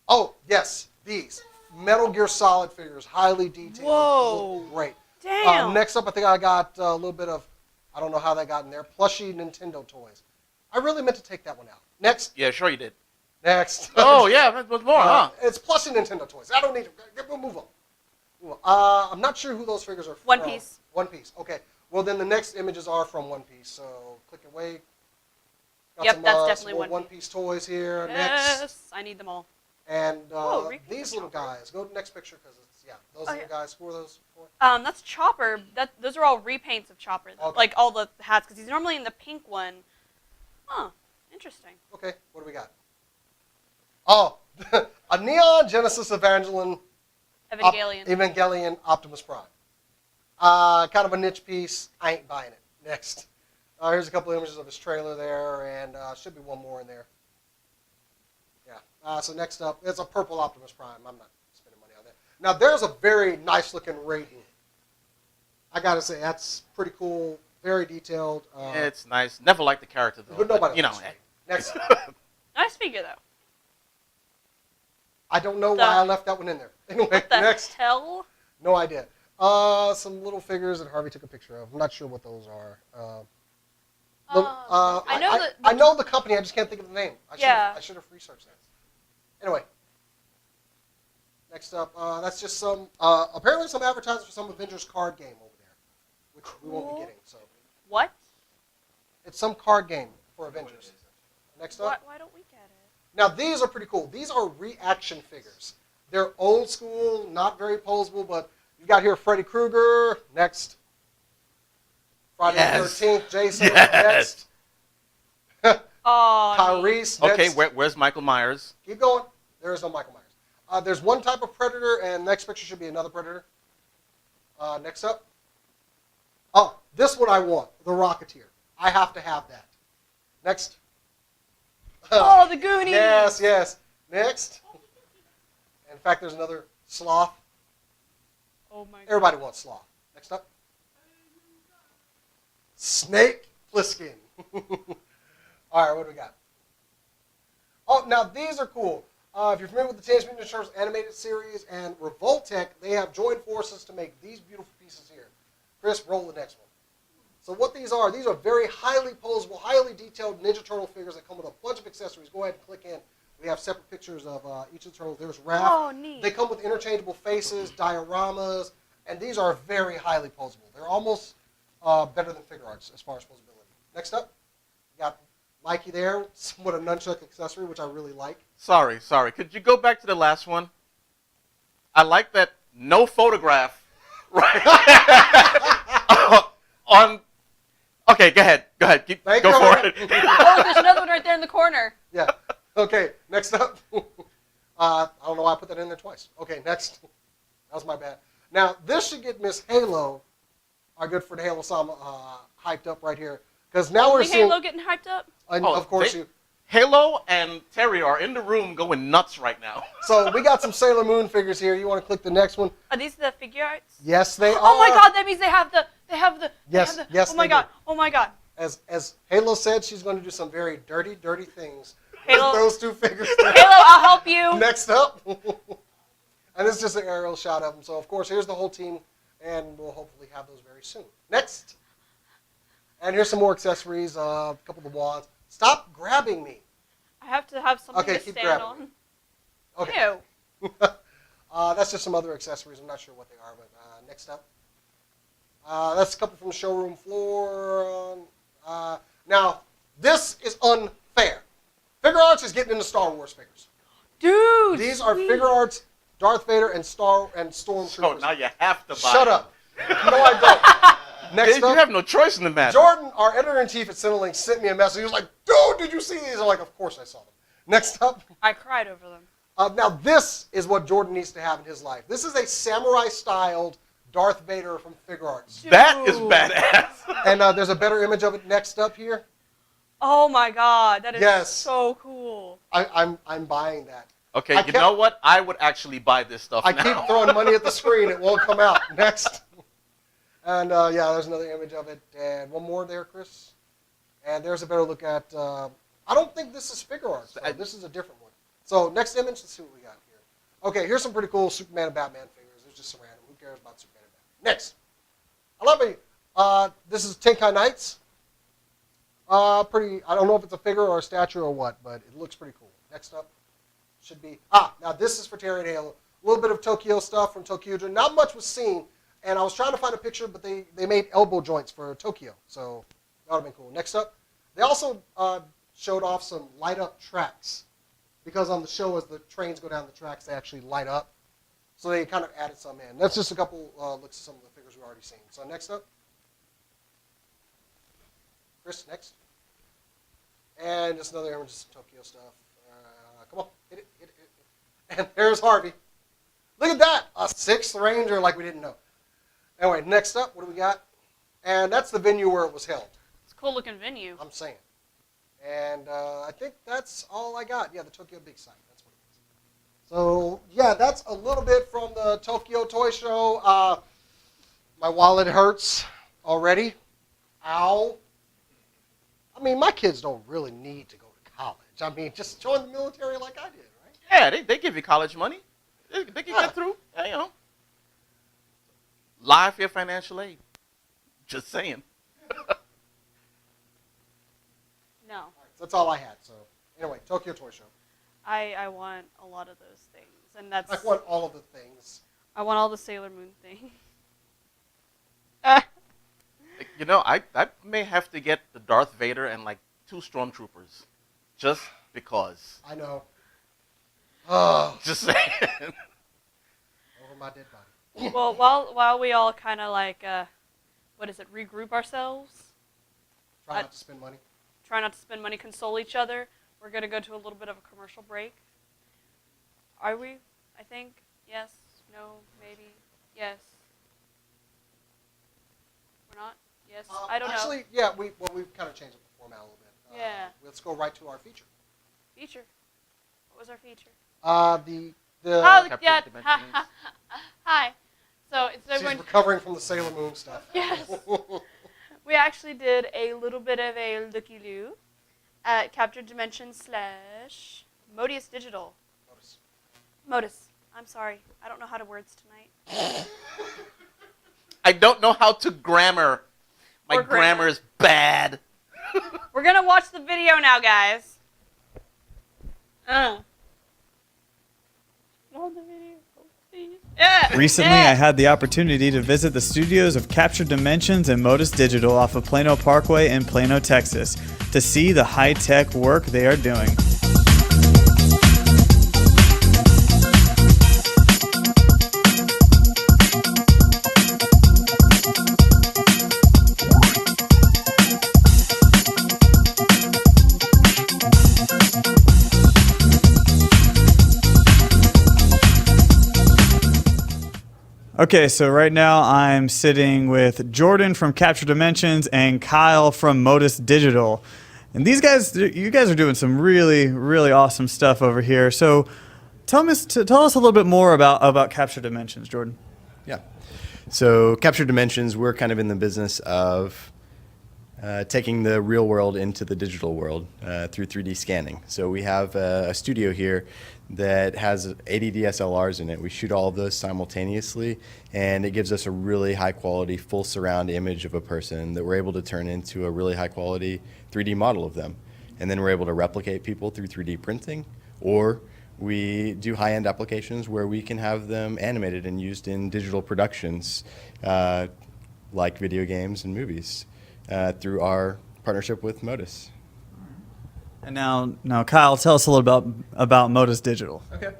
Oh, yes, these. Metal Gear Solid figures, highly detailed.
Whoa.
Look great.
Damn.
Next up, I think I got a little bit of, I don't know how that got in there, plushy Nintendo toys. I really meant to take that one out. Next.
Yeah, sure you did.
Next.
Oh, yeah, that was more, huh?
It's plushy Nintendo toys. I don't need to. We'll move on. I'm not sure who those figures are from.
One Piece.
One Piece. Okay. Well, then the next images are from One Piece. So click away. Got
Yep,
some,
that's
some
definitely
more
One
One Piece toys here.
Yes,
Next.
I need them all.
And
repeat
these
the
little
chopper.
guys. Go to the next picture because it's, yeah, those
Oh,
little
yeah.
guys. Who are those for?
Those Chopper. Those are all repaints of Chopper, though.
Okay.
Like all the hats, because he's normally in the pink one. Huh. Interesting.
Okay, what do we got? Oh, a Neon Genesis Evangelion Optimus Prime. Kind of a niche piece. I ain't buying it. Next. Here's a couple of images of his trailer there, and should be one more in there. Yeah. So next up, it's a purple Optimus Prime. I'm not spending money on that. Now, there's a very nice-looking Raiden. I got to say, that's pretty cool. Very detailed.
It's nice. Never liked the character, though.
But nobody
you know,
likes Raiden. Next.
Nice figure, though.
I don't know why I left that one in there. Anyway,
What the
next.
hell?
No idea. Some little figures that Harvey took a picture of. I'm not sure what those are. I know the company. I just can't think of the name. I should have researched that. Anyway. Next up, that's just some, apparently some advertising for some Avengers card game over there, which we won't be getting. So
What?
it's some card game for Avengers. Next up.
Why don't we get it?
Now, these are pretty cool. These are reaction figures. They're old school, not very posable, but you've got here Freddy Krueger. Next. Friday
Yes.
the 13th, Jason.
Yes.
Next.
Oh,
Tyrese.
Okay,
Next.
where's Michael Myers?
Keep going. There is no Michael Myers. There's one type of Predator, and next picture should be another Predator. Next up. Oh, this one I want. The Rocketeer. I have to have that. Next.
Oh, the Goonies.
Yes. Next. In fact, there's another Sloth.
Oh my God.
Everybody wants Sloth. Next up. Snake Plissken. All right, what do we got? Oh, now these are cool. If you're familiar with the Teenage Mutant Ninja Turtles animated series and Revoltech, they have joined forces to make these beautiful pieces here. Chris, roll the next one. So what these are very highly posable, highly detailed Ninja Turtle figures that come with a bunch of accessories. Go ahead and click in. We have separate pictures of each of the turtles. There's Raph.
Oh, neat.
They come with interchangeable faces, dioramas, and these are very highly posable. They're almost better than figure arts as far as posability. Next up, we got Mikey there, somewhat a nunchuck accessory, which I really like.
Sorry. Could you go back to the last one? I like that no photograph. Right. On. Okay, go ahead. Go for it.
Oh, there's another one right there in the corner.
Yeah. Okay, next up. I don't know why I put that in there twice. Okay, next. That was my bad. Now, this should get Miss Halo, our good friend Halo Sama, hyped up right here. Because now we're seeing...
Halo getting hyped up?
Of course you...
Halo and Terry are in the room going nuts right now.
So we got some Sailor Moon figures here. You want to click the next one?
Are these the figure arts?
Yes, they are.
Oh my god, that means they have the...
Yes,
oh my god, oh my god.
As Halo said, she's going to do some very dirty, dirty things
Halo,
with those two figures.
Halo, I'll help you.
Next up. And it's just an aerial shot of them. So, of course, here's the whole team, and we'll hopefully have those very soon. Next. And here's some more accessories, a couple of the wands. Stop grabbing me.
I have to have something to
keep
stand
grabbing
on.
Okay.
Ew.
That's just some other accessories. I'm not sure what they are, but next up. That's a couple from the showroom floor. Now, this is unfair. Figure Arts is getting into Star Wars figures.
Dude!
These are Figure Arts, Darth Vader, and Stormtroopers.
So now you have to buy.
Shut up. No, I don't. Next
You
up,
have no choice in the matter.
Jordan, our editor-in-chief at Cinelink, sent me a message. He was like, dude, did you see these? I'm like, of course I saw them. Next up.
I cried over them.
Now, this is what Jordan needs to have in his life. This is a samurai-styled Darth Vader from Figure Arts.
That is badass.
And there's a better image of it next up here.
Oh my god, that is
Yes.
so cool.
I'm buying that.
Okay, you know what? I would actually buy this stuff
I
now.
keep throwing money at the screen. It won't come out. Next. And, yeah, there's another image of it. And one more there, Chris. And there's a better look at... I don't think this is Figure Arts. So this is a different one. So next image, let's see what we got here. Okay, here's some pretty cool Superman and Batman figures. There's just some random. Who cares about Superman and Batman? Next. I love it. This is Tenkai Knights. Pretty. I don't know if it's a figure or a statue or what, but it looks pretty cool. Next up should be... now this is for Terry and Halo. A little bit of Tokyo stuff from Tokyo. Not much was seen, and I was trying to find a picture, but they made elbow joints for Tokyo, so that would have been cool. Next up, they also showed off some light-up tracks, because on the show, as the trains go down the tracks, they actually light up. So they kind of added some in. That's just a couple looks at some of the figures we've already seen. So next up. Chris, next. And just another image of some Tokyo stuff. Come on, hit it. And there's Harvey. Look at that, a 6th Ranger like we didn't know. Anyway, next up, what do we got? And that's the venue where it was held.
It's a cool looking venue.
I'm saying. And I think that's all I got. Yeah, the Tokyo Big Sight. That's what it is. So, yeah, that's a little bit from the Tokyo Toy Show. My wallet hurts already. Ow. I mean, my kids don't really need to go to college. I mean, just join the military like I did, right?
Yeah, they give you college money. They can get through. Yeah, you know. Lie for your financial aid. Just saying.
No.
All right, so that's all I had. So, anyway, Tokyo Toy Show.
I want a lot of those things. And that's...
I want all of the things.
I want all the Sailor Moon things.
You know, I may have to get the Darth Vader and like 2 Stormtroopers. Just because.
I know. Oh.
Just saying.
Over my dead body.
Well, while we all kind of like, regroup ourselves,
Try not to spend money.
try not to spend money, console each other, we're going to go to a little bit of a commercial break. Are we? I think. Yes. No. Maybe. Yes. We're not? Yes. I don't know.
Actually, yeah, we've kind of changed up the format a little bit.
Yeah.
Let's go right to our feature.
Feature. What was our feature?
The
Oh,
Captured
yeah.
Dimensions.
Hi. So instead of
she's
going,
recovering from the Sailor Moon stuff.
yes, we actually did a little bit of a looky-loo at Captured Dimensions / Motus Digital. Motus. I'm sorry. I don't know how to words tonight.
I don't know how to grammar. My
Or grammar.
grammar is bad.
We're gonna watch the video now, guys. Want the video, please? Yeah.
Recently,
yeah.
I had the opportunity to visit the studios of Captured Dimensions and Motus Digital off of Plano Parkway in Plano, Texas, to see the high-tech work they are doing. Okay, so right now I'm sitting with Jordan from Capture Dimensions and Kyle from Motus Digital. And you guys are doing some really, really awesome stuff over here. So tell us a little bit more about Capture Dimensions, Jordan.
Yeah. So Capture Dimensions, we're kind of in the business of taking the real world into the digital world through 3D scanning. So we have a studio here that has 80 DSLRs in it. We shoot all of those simultaneously, and it gives us a really high quality full surround image of a person that we're able to turn into a really high quality 3D model of them. And then we're able to replicate people through 3D printing, or we do high-end applications where we can have them animated and used in digital productions like video games and movies through our partnership with Motus.
And now, Kyle, tell us a little about Motus Digital.
Okay.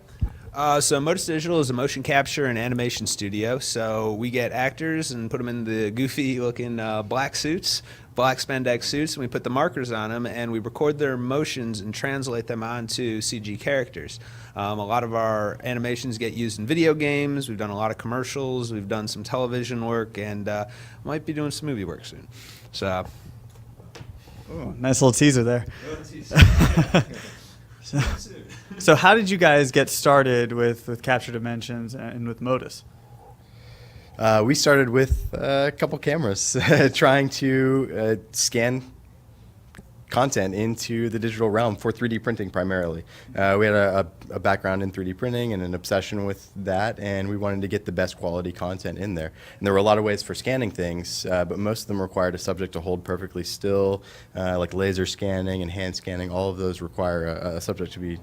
So Motus Digital is a motion capture and animation studio. So we get actors and put them in the goofy-looking black spandex suits, and we put the markers on them, and we record their motions and translate them onto CG characters. A lot of our animations get used in video games. We've done a lot of commercials. We've done some television work, and might be doing some movie work soon. So.
Ooh, nice little teaser there. So how did you guys get started with Capture Dimensions and with Motus?
We started with a couple cameras trying to scan content into the digital realm for 3D printing primarily. We had a background in 3D printing and an obsession with that, and we wanted to get the best quality content in there. And there were a lot of ways for scanning things, but most of them required a subject to hold perfectly still, like laser scanning and hand scanning. All of those require a subject to be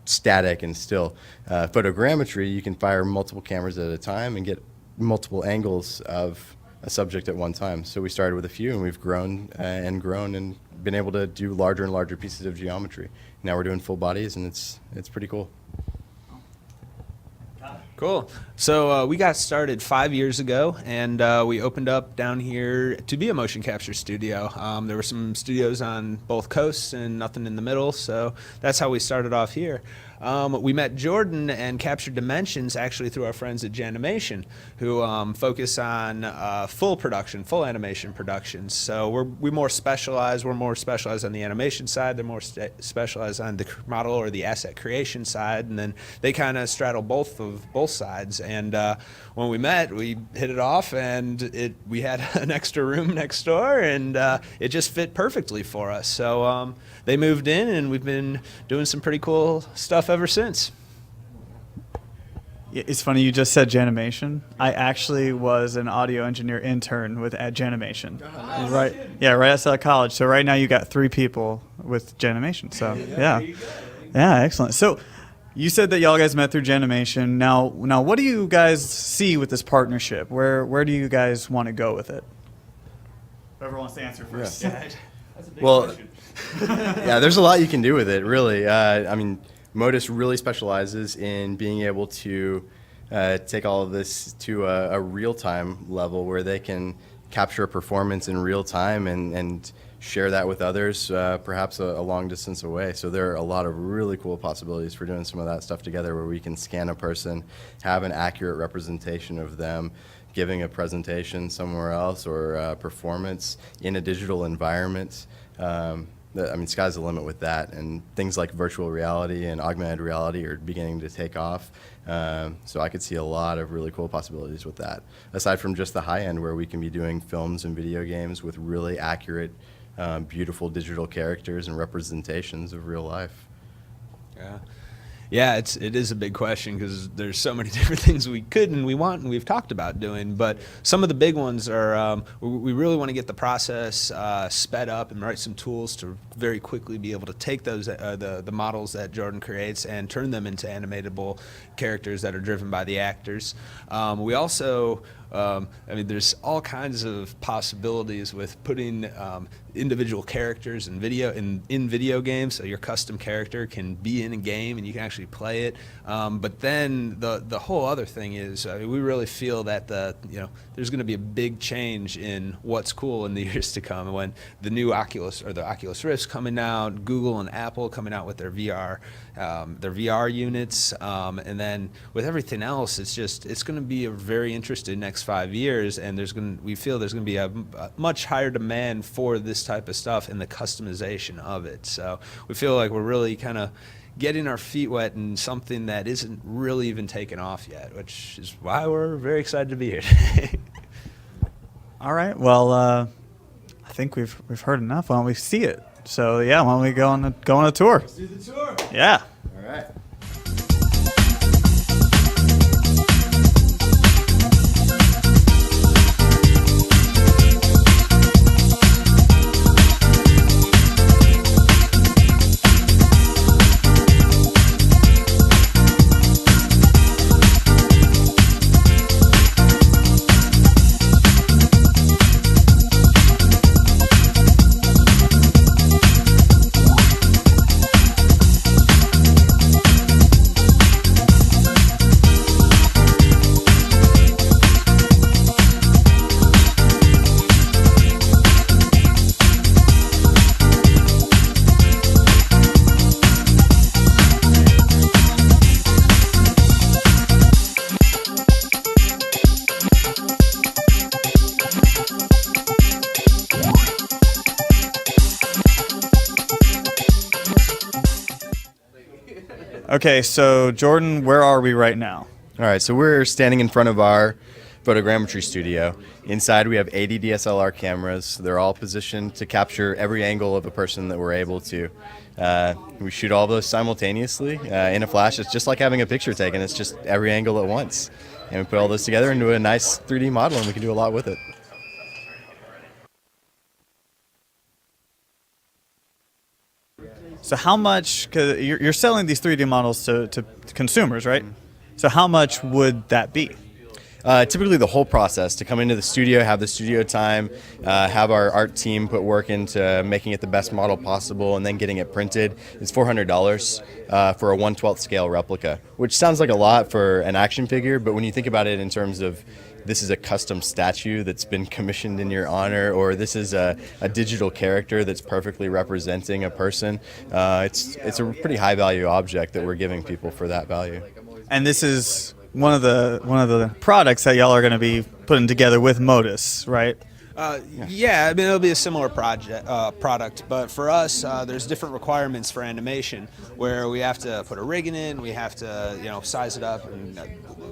static and still. Photogrammetry, you can fire multiple cameras at a time and get multiple angles of a subject at one time. So we started with a few, and we've grown and been able to do larger and larger pieces of geometry. Now we're doing full bodies, and it's pretty cool.
Cool. So we got started 5 years ago, and we opened up down here to be a motion capture studio. There were some studios on both coasts and nothing in the middle, so that's how we started off here. We met Jordan and Capture Dimensions actually through our friends at Janimation, who focus on full animation productions. So we're more specialized. We're more specialized on the animation side. They're more specialized on the model or the asset creation side, and then they kind of straddle both sides. And when we met, we hit it off, and we had an extra room next door, and it just fit perfectly for us. So they moved in, and we've been doing some pretty cool stuff ever since.
It's funny you just said Janimation. I actually was an audio engineer intern at Janimation. Right outside of college. So right now you got 3 people with Janimation. So yeah, excellent. So you said that y'all guys met through Janimation. Now what do you guys see with this partnership? Where do you guys want to go with it? Whoever wants to answer first.
Yeah. Yeah, there's a lot you can do with it, really. I mean, Motus really specializes in being able to take all of this to a real-time level where they can capture a performance in real time and share that with others, perhaps a long distance away. So there are a lot of really cool possibilities for doing some of that stuff together, where we can scan a person, have an accurate representation of them, giving a presentation somewhere else, or a performance in a digital environment. I mean, sky's the limit with that, and things like virtual reality and augmented reality are beginning to take off. So I could see a lot of really cool possibilities with that, aside from just the high end, where we can be doing films and video games with really accurate, beautiful digital characters and representations of real life.
Yeah, it is a big question, because there's so many different things we could and we want and we've talked about doing. But some of the big ones are we really want to get the process sped up and write some tools to very quickly be able to take those the models that Jordan creates and turn them into animatable characters that are driven by the actors. We also I mean, there's all kinds of possibilities with putting individual characters in video games, so your custom character can be in a game and you can actually play it. But then the whole other thing is, I mean, we really feel that there's going to be a big change in what's cool in the years to come when the new Oculus or the Oculus Rift's coming out, Google and Apple coming out with their VR units, and then with everything else, it's going to be a very interesting next 5 years, and we feel there's going to be a much higher demand for this type of stuff and the customization of it. So we feel like we're really kind of getting our feet wet in something that isn't really even taken off yet, which is why we're very excited to be here today.
All right. Well, I think we've heard enough. Why don't we see it? So yeah, why don't we go on a tour?
Let's do the tour.
Yeah.
All right.
Okay, so Jordan, where are we right now?
All right, so we're standing in front of our photogrammetry studio. Inside we have 80 DSLR cameras. They're all positioned to capture every angle of a person that we're able to. We shoot all those simultaneously in a flash. It's just like having a picture taken. It's just every angle at once. And we put all those together into a nice 3D model, and we can do a lot with it.
So how much, because you're selling these 3D models to consumers, right? So how much would that be?
Typically the whole process, to come into the studio, have the studio time, have our art team put work into making it the best model possible, and then getting it printed, is $400 for a 1/12 scale replica, which sounds like a lot for an action figure, but when you think about it in terms of this is a custom statue that's been commissioned in your honor, or this is a digital character that's perfectly representing a person, it's a pretty high value object that we're giving people for that value.
And this is one of the products that y'all are going to be putting together with Motus, right?
Yeah, I mean, it'll be a similar product, but for us, there's different requirements for animation where we have to put a rigging in, we have to, size it up, and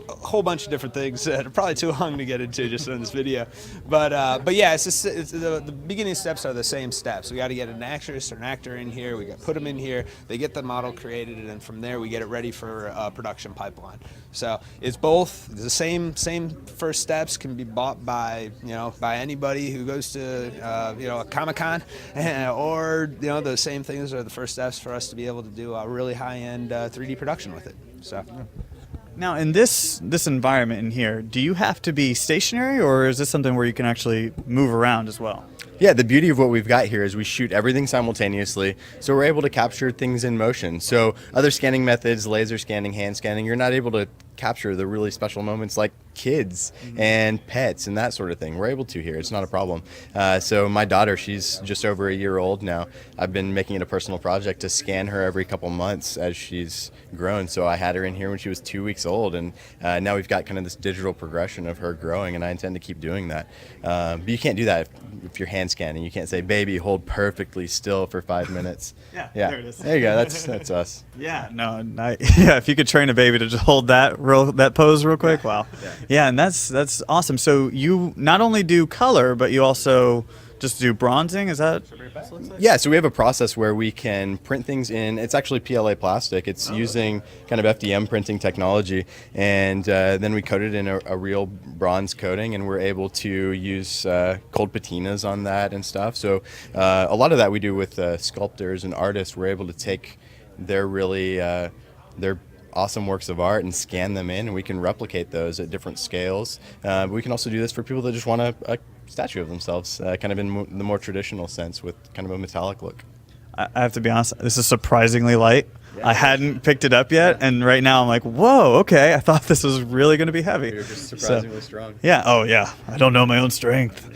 a whole bunch of different things that are probably too long to get into just in this video. But yeah, the beginning steps are the same steps. We got to get an actress or an actor in here, we got to put them in here, they get the model created, and then from there we get it ready for a production pipeline. So it's both the same first steps, can be bought by anybody who goes to a Comic-Con, or the same things are the first steps for us to be able to do a really high-end 3D production with it. So
now in this environment in here, do you have to be stationary, or is this something where you can actually move around as well?
Yeah, the beauty of what we've got here is we shoot everything simultaneously, so we're able to capture things in motion. So other scanning methods, laser scanning, hand scanning, you're not able to capture the really special moments like kids and pets and that sort of thing. We're able to here. It's not a problem. So my daughter, she's just over a year old now. I've been making it a personal project to scan her every couple months as she's grown. So I had her in here when she was 2 weeks old, and now we've got kind of this digital progression of her growing, and I intend to keep doing that. But you can't do that if you're hand scanning. You can't say, baby, hold perfectly still for 5 minutes.
Yeah,
there
it is.
There you go. That's us.
Yeah, no, yeah. If you could train a baby to just hold that pose real quick, wow. Yeah, and that's awesome. So you not only do color, but you also just do bronzing. Is that?
Yeah, so we have a process where we can print things in. It's actually PLA plastic. It's using kind of FDM printing technology, and then we coat it in a real bronze coating, and we're able to use cold patinas on that and stuff. So a lot of that we do with sculptors and artists. We're able to take their really their awesome works of art and scan them in, and we can replicate those at different scales. But we can also do this for people that just want a statue of themselves, kind of in the more traditional sense with kind of a metallic look.
I have to be honest, this is surprisingly light. I hadn't picked it up yet, and right now I'm like, whoa, okay, I thought this was really going to be heavy.
You're just surprisingly strong.
Yeah, oh yeah, I don't know my own strength.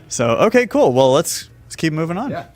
So, okay, cool. Well, let's keep moving on.
Yeah.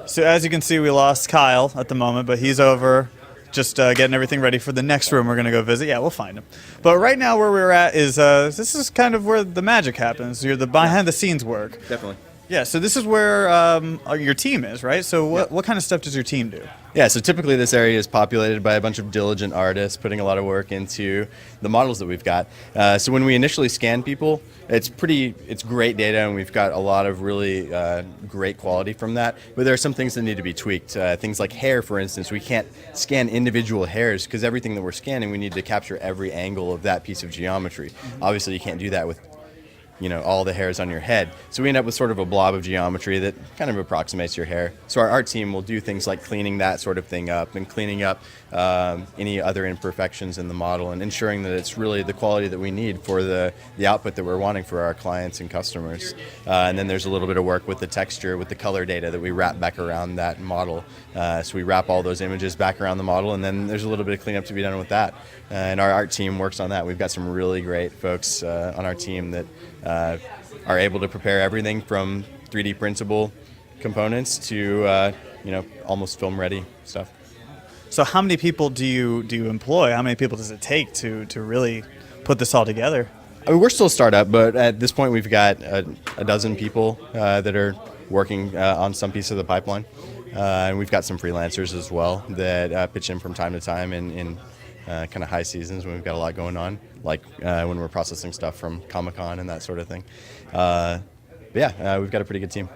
So as you can see, we lost Kyle at the moment, but he's over just getting everything ready for the next room we're going to go visit. Yeah, we'll find him. But right now where we're at is, this is kind of where the magic happens, the behind-the-scenes work.
Definitely.
Yeah, so this is where your team is, right? So what kind of stuff does your team do?
Yeah, so typically this area is populated by a bunch of diligent artists putting a lot of work into the models that we've got. So when we initially scan people, it's great data, and we've got a lot of really great quality from that. But there are some things that need to be tweaked. Things like hair, for instance. We can't scan individual hairs because everything that we're scanning, we need to capture every angle of that piece of geometry. Obviously, you can't do that with all the hairs on your head. So we end up with sort of a blob of geometry that kind of approximates your hair. So our art team will do things like cleaning that sort of thing up and cleaning up any other imperfections in the model and ensuring that it's really the quality that we need for the output that we're wanting for our clients and customers. And then there's a little bit of work with the texture, with the color data that we wrap back around that model. So we wrap all those images back around the model, and then there's a little bit of cleanup to be done with that. And our art team works on that. We've got some really great folks on our team that are able to prepare everything from 3D printable components to almost film ready stuff.
So how many people do you employ? How many people does it take to really put this all together?
I mean, we're still a startup, but at this point we've got a dozen people that are working on some piece of the pipeline. And we've got some freelancers as well that pitch in from time to time in kind of high seasons when we've got a lot going on, like when we're processing stuff from Comic-Con and that sort of thing. But yeah, we've got a pretty good team.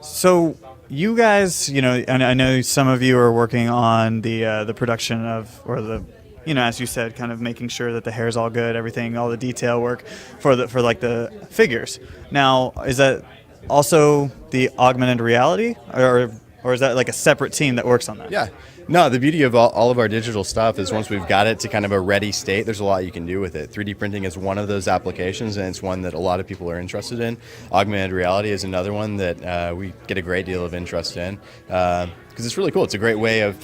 So you guys, and I know some of you are working on the production of, or the, as you said, kind of making sure that the hair's all good, everything, all the detail work for the figures. Now, is that also the augmented reality, or is that like a separate team that works on that?
Yeah. No, the beauty of all of our digital stuff is once we've got it to kind of a ready state, there's a lot you can do with it. 3D printing is one of those applications, and it's one that a lot of people are interested in. Augmented reality is another one that we get a great deal of interest in because it's really cool. It's a great way of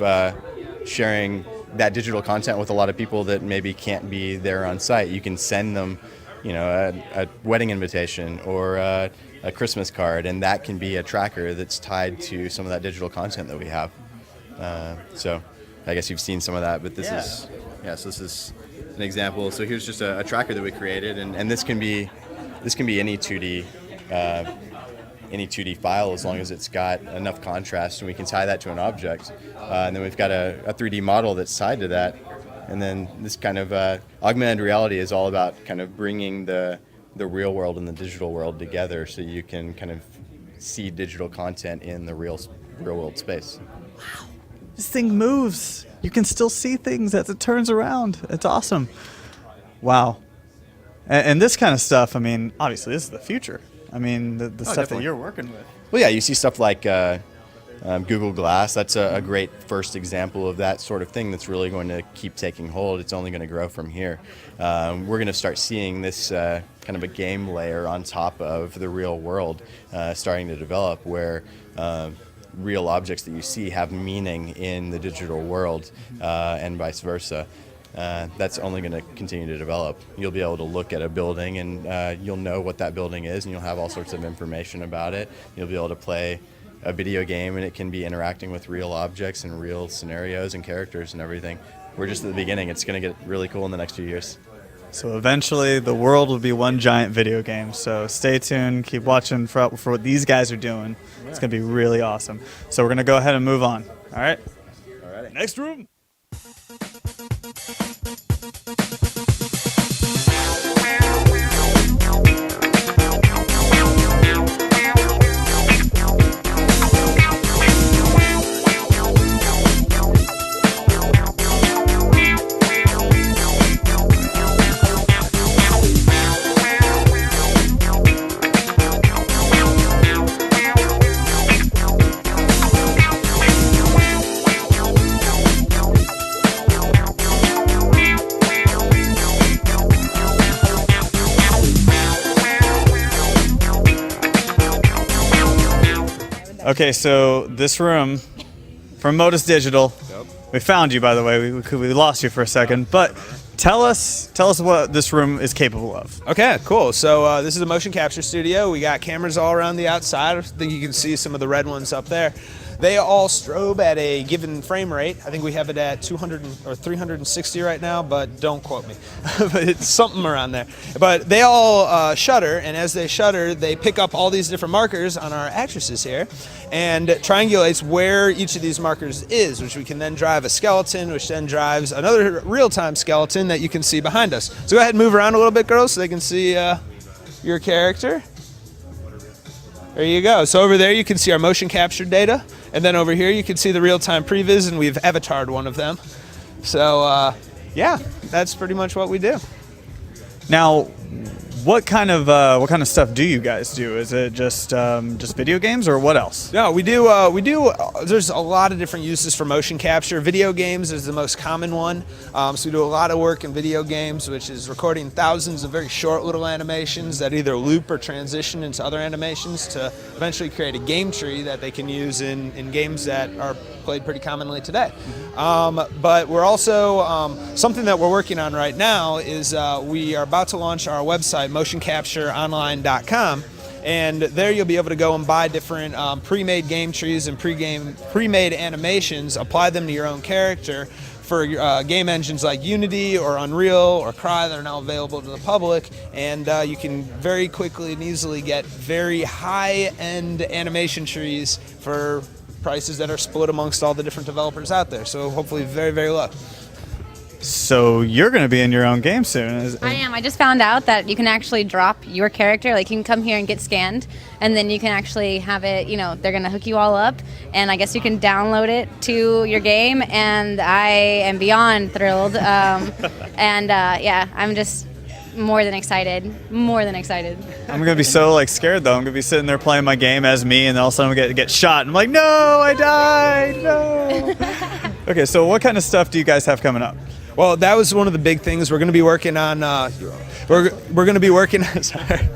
sharing that digital content with a lot of people that maybe can't be there on site. You can send them, a wedding invitation or a Christmas card, and that can be a tracker that's tied to some of that digital content that we have. So I guess you've seen some of that, but this is an example. So here's just a tracker that we created, and this can be any 2D file as long as it's got enough contrast, and we can tie that to an object. And then we've got a 3D model that's tied to that. And then this kind of augmented reality is all about kind of bringing the real world and the digital world together, so you can kind of see digital content in the real world space.
Wow. This thing moves. You can still see things as it turns around. It's awesome. Wow. And this kind of stuff, I mean, obviously this is the future. I mean, the stuff
definitely.
that you're working with.
Well, yeah, you see stuff like Google Glass. That's a great first example of that sort of thing that's really going to keep taking hold. It's only going to grow from here. We're going to start seeing this kind of a game layer on top of the real world starting to develop, where real objects that you see have meaning in the digital world and vice versa. That's only going to continue to develop. You'll be able to look at a building and you'll know what that building is, and you'll have all sorts of information about it. You'll be able to play a video game, and it can be interacting with real objects and real scenarios and characters and everything. We're just at the beginning. It's going to get really cool in the next few years.
So eventually, the world will be one giant video game. So stay tuned. Keep watching for what these guys are doing. It's going to be really awesome. So we're going to go ahead and move on. All right?
All right.
Next room. Okay, so this room from Motus Digital.
Yep.
We found you, by the way. We lost you for a second, but tell us what this room is capable of.
Okay, cool. So this is a motion capture studio. We got cameras all around the outside. I think you can see some of the red ones up there. They all strobe at a given frame rate. I think we have it at 200 or 360 right now, but don't quote me. But it's something around there. But they all shutter, and as they shutter, they pick up all these different markers on our actresses here and triangulates where each of these markers is, which we can then drive a skeleton, which then drives another real-time skeleton that you can see behind us. So go ahead and move around a little bit, girls, so they can see your character. There you go. So over there you can see our motion capture data, and then over here you can see the real-time previs, and we've avatared one of them. So yeah, that's pretty much what we do.
Now, what kind of stuff do you guys do? Is it just video games, or what else?
No, we do. There's a lot of different uses for motion capture. Video games is the most common one. So we do a lot of work in video games, which is recording thousands of very short little animations that either loop or transition into other animations to eventually create a game tree that they can use in games that are played pretty commonly today. But we're also, something that we're working on right now is we are about to launch our website, motioncaptureonline.com, and there you'll be able to go and buy different pre-made game trees and pre-made animations, apply them to your own character for game engines like Unity or Unreal or Cry that are now available to the public, and you can very quickly and easily get very high-end animation trees for prices that are split amongst all the different developers out there, so hopefully very, very low.
So you're going to be in your own game soon.
I am. I just found out that you can actually drop your character. Like, you can come here and get scanned, and then you can actually have it, they're going to hook you all up, and I guess you can download it to your game, and I am beyond thrilled. Yeah, I'm just more than excited.
I'm gonna be so scared though. I'm gonna be sitting there playing my game as me, and then all of a sudden I'm gonna get shot. And I'm like, no, I died. No. Okay, so what kind of stuff do you guys have coming up?
Well, that was one of the big things we're going to be working on. We're going to be working. Sorry.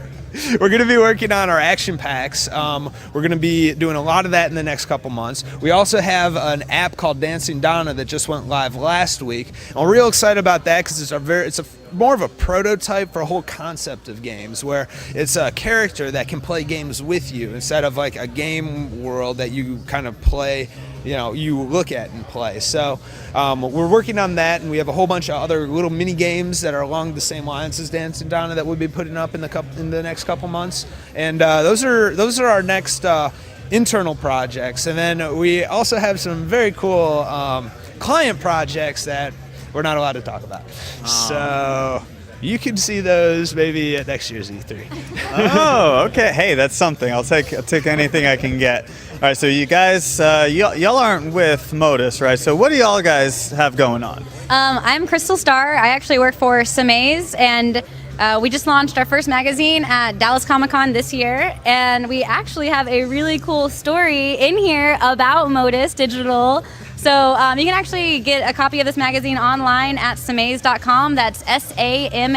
We're going to be working on our action packs. We're going to be doing a lot of that in the next couple months. We also have an app called Dancing Donna that just went live last week. And we're real excited about that because it's more of a prototype for a whole concept of games, where it's a character that can play games with you instead of like a game world that you kind of play, you look at and play. So we're working on that, and we have a whole bunch of other little mini games that are along the same lines as Dancing Donna that we'll be putting up in the next couple months. And those are our next internal projects. And then we also have some very cool client projects that we're not allowed to talk about. So you can see those maybe at next year's E3.
Oh, okay. Hey, that's something. I'll take anything I can get. All right, so you guys, y'all aren't with Motus, right? So what do y'all guys have going on?
I'm Crystal Starr. I actually work for Samaze, and we just launched our first magazine at Dallas Comic-Con this year, and we actually have a really cool story in here about Motus Digital. So you can actually get a copy of this magazine online at samaze.com. That's SAMAZE.com.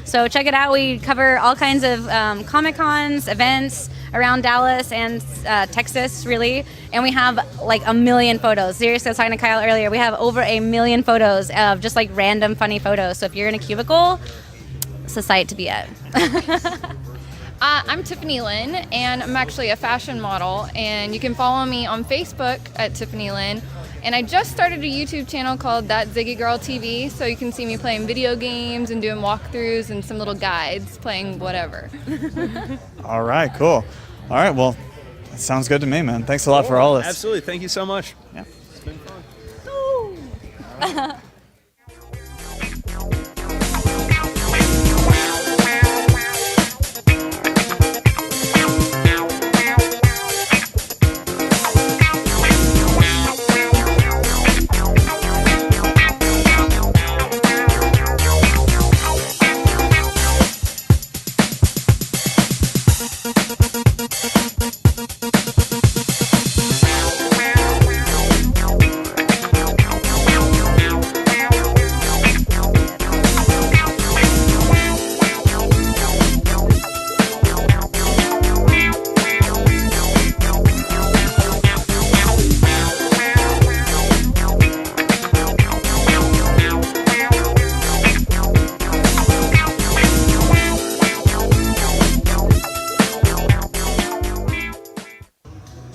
So check it out. We cover all kinds of Comic-Cons, events around Dallas and Texas, really. And we have like 1 million photos. Seriously, I was talking to Kyle earlier. We have over 1 million photos of just like random funny photos. So if you're in a cubicle, it's a site to be at.
I'm Tiffany Lynn, and I'm actually a fashion model, and you can follow me on Facebook at Tiffany Lynn, And I just started a YouTube channel called That Ziggy Girl TV, so you can see me playing video games and doing walkthroughs and some little guides playing whatever.
All right, cool. All right, well, that sounds good to me, man. Thanks a lot for all this.
Absolutely. Thank you so much.
Yeah.
It's been fun.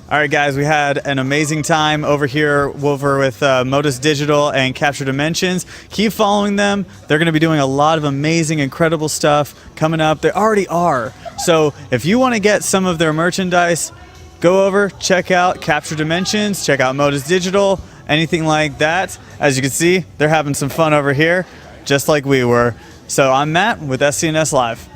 All right, guys, we had an amazing time over here with Motus Digital and Capture Dimensions. Keep following them. They're going to be doing a lot of amazing, incredible stuff coming up. They already are. So if you want to get some of their merchandise, go over, check out Capture Dimensions, check out Motus Digital, anything like that. As you can see, they're having some fun over here, just like we were. So I'm Matt with SCNS Live.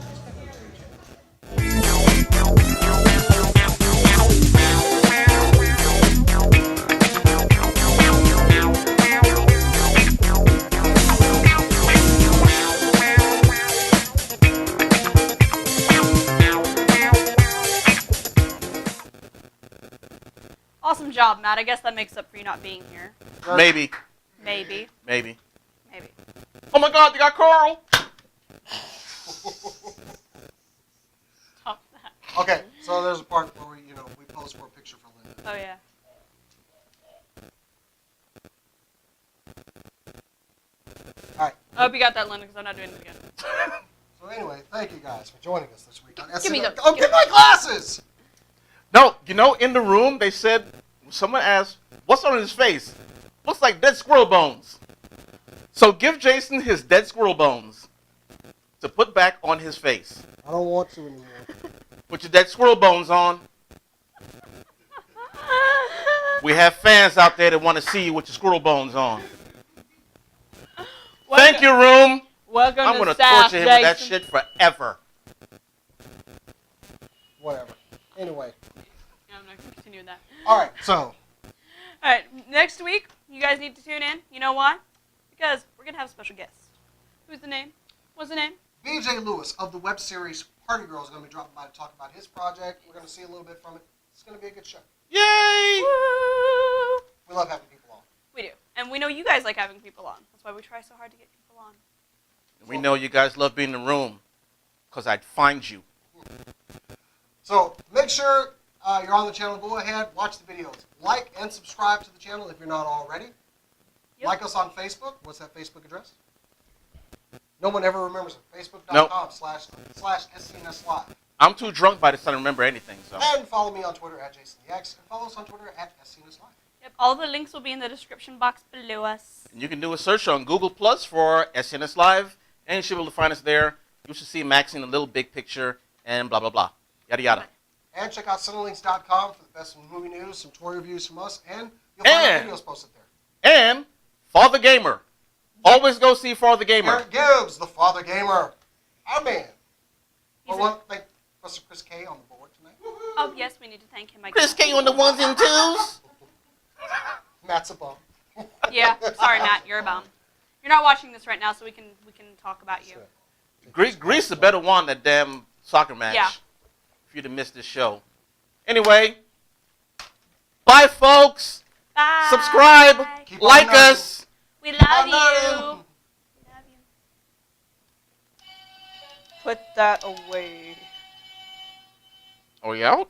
Awesome job, Matt. I guess that makes up for you not being here.
Maybe.
Maybe.
Maybe.
Maybe.
Oh my God, they got Carl.
Stop that.
Okay, so there's a part where we pose for a picture for Linda.
Oh, yeah.
All right.
I hope you got that, Linda, because I'm not doing it again.
So anyway, thank you guys for joining us this week on
Give me
SCNS.
the-
Oh, get my glasses!
No, in the room they said, someone asked, what's on his face? Looks like dead squirrel bones. So give Jason his dead squirrel bones to put back on his face.
I don't want to anymore.
Put your dead squirrel bones on. We have fans out there that want to see you with your squirrel bones on. Thank you, room.
Welcome
I'm
to
gonna
South
torture him with that
Jason.
shit forever.
Whatever. Anyway.
Yeah, I'm not going to continue with that.
All right, so.
All right, next week, you guys need to tune in. You know why? Because we're going to have a special guest. Who's the name? What's the name?
BJ Lewis of the web series Party Girl is going to be dropping by to talk about his project. We're going to see a little bit from it. It's going to be a good show.
Yay!
Woo!
We love having people on.
We do. And we know you guys like having people on. That's why we try so hard to get people on.
We know you guys love being in the room, because I'd find you.
So make sure you're on the channel. Go ahead, watch the videos. Like and subscribe to the channel if you're not already.
Yep.
Like us on Facebook. What's that Facebook address? No one ever remembers it.
Nope.
Facebook.com/SCNS Live.
I'm too drunk by this time to remember anything. So.
And follow me on Twitter at JasonTheX. And follow us on Twitter at SCNS Live.
Yep, all the links will be in the description box below us.
And you can do a search on Google Plus for SCNS Live, and you should be able to find us there. You should see Maxine, a little big picture, and blah, blah, blah. Yada, yada.
And check out Cinelinks.com for the best movie news, some toy reviews from us, and you'll find our videos posted there.
And Father Gamer. Always go see Father Gamer.
Eric Gibbs, the Father Gamer. Our man.
He's
We want to thank Professor Chris K on the board tonight.
Oh, yes, we need to thank him.
Chris K on the ones and twos.
Matt's a bum.
Yeah, sorry, Matt, you're a bum. You're not watching this right now, so we can talk about you.
Grease the better won that damn soccer match.
Yeah.
If you'd have missed this show. Anyway, bye, folks.
Bye.
Subscribe.
Keep
Like
on knocking.
us.
We love
I'm
you.
not
We love you. Put that away.
Are we out?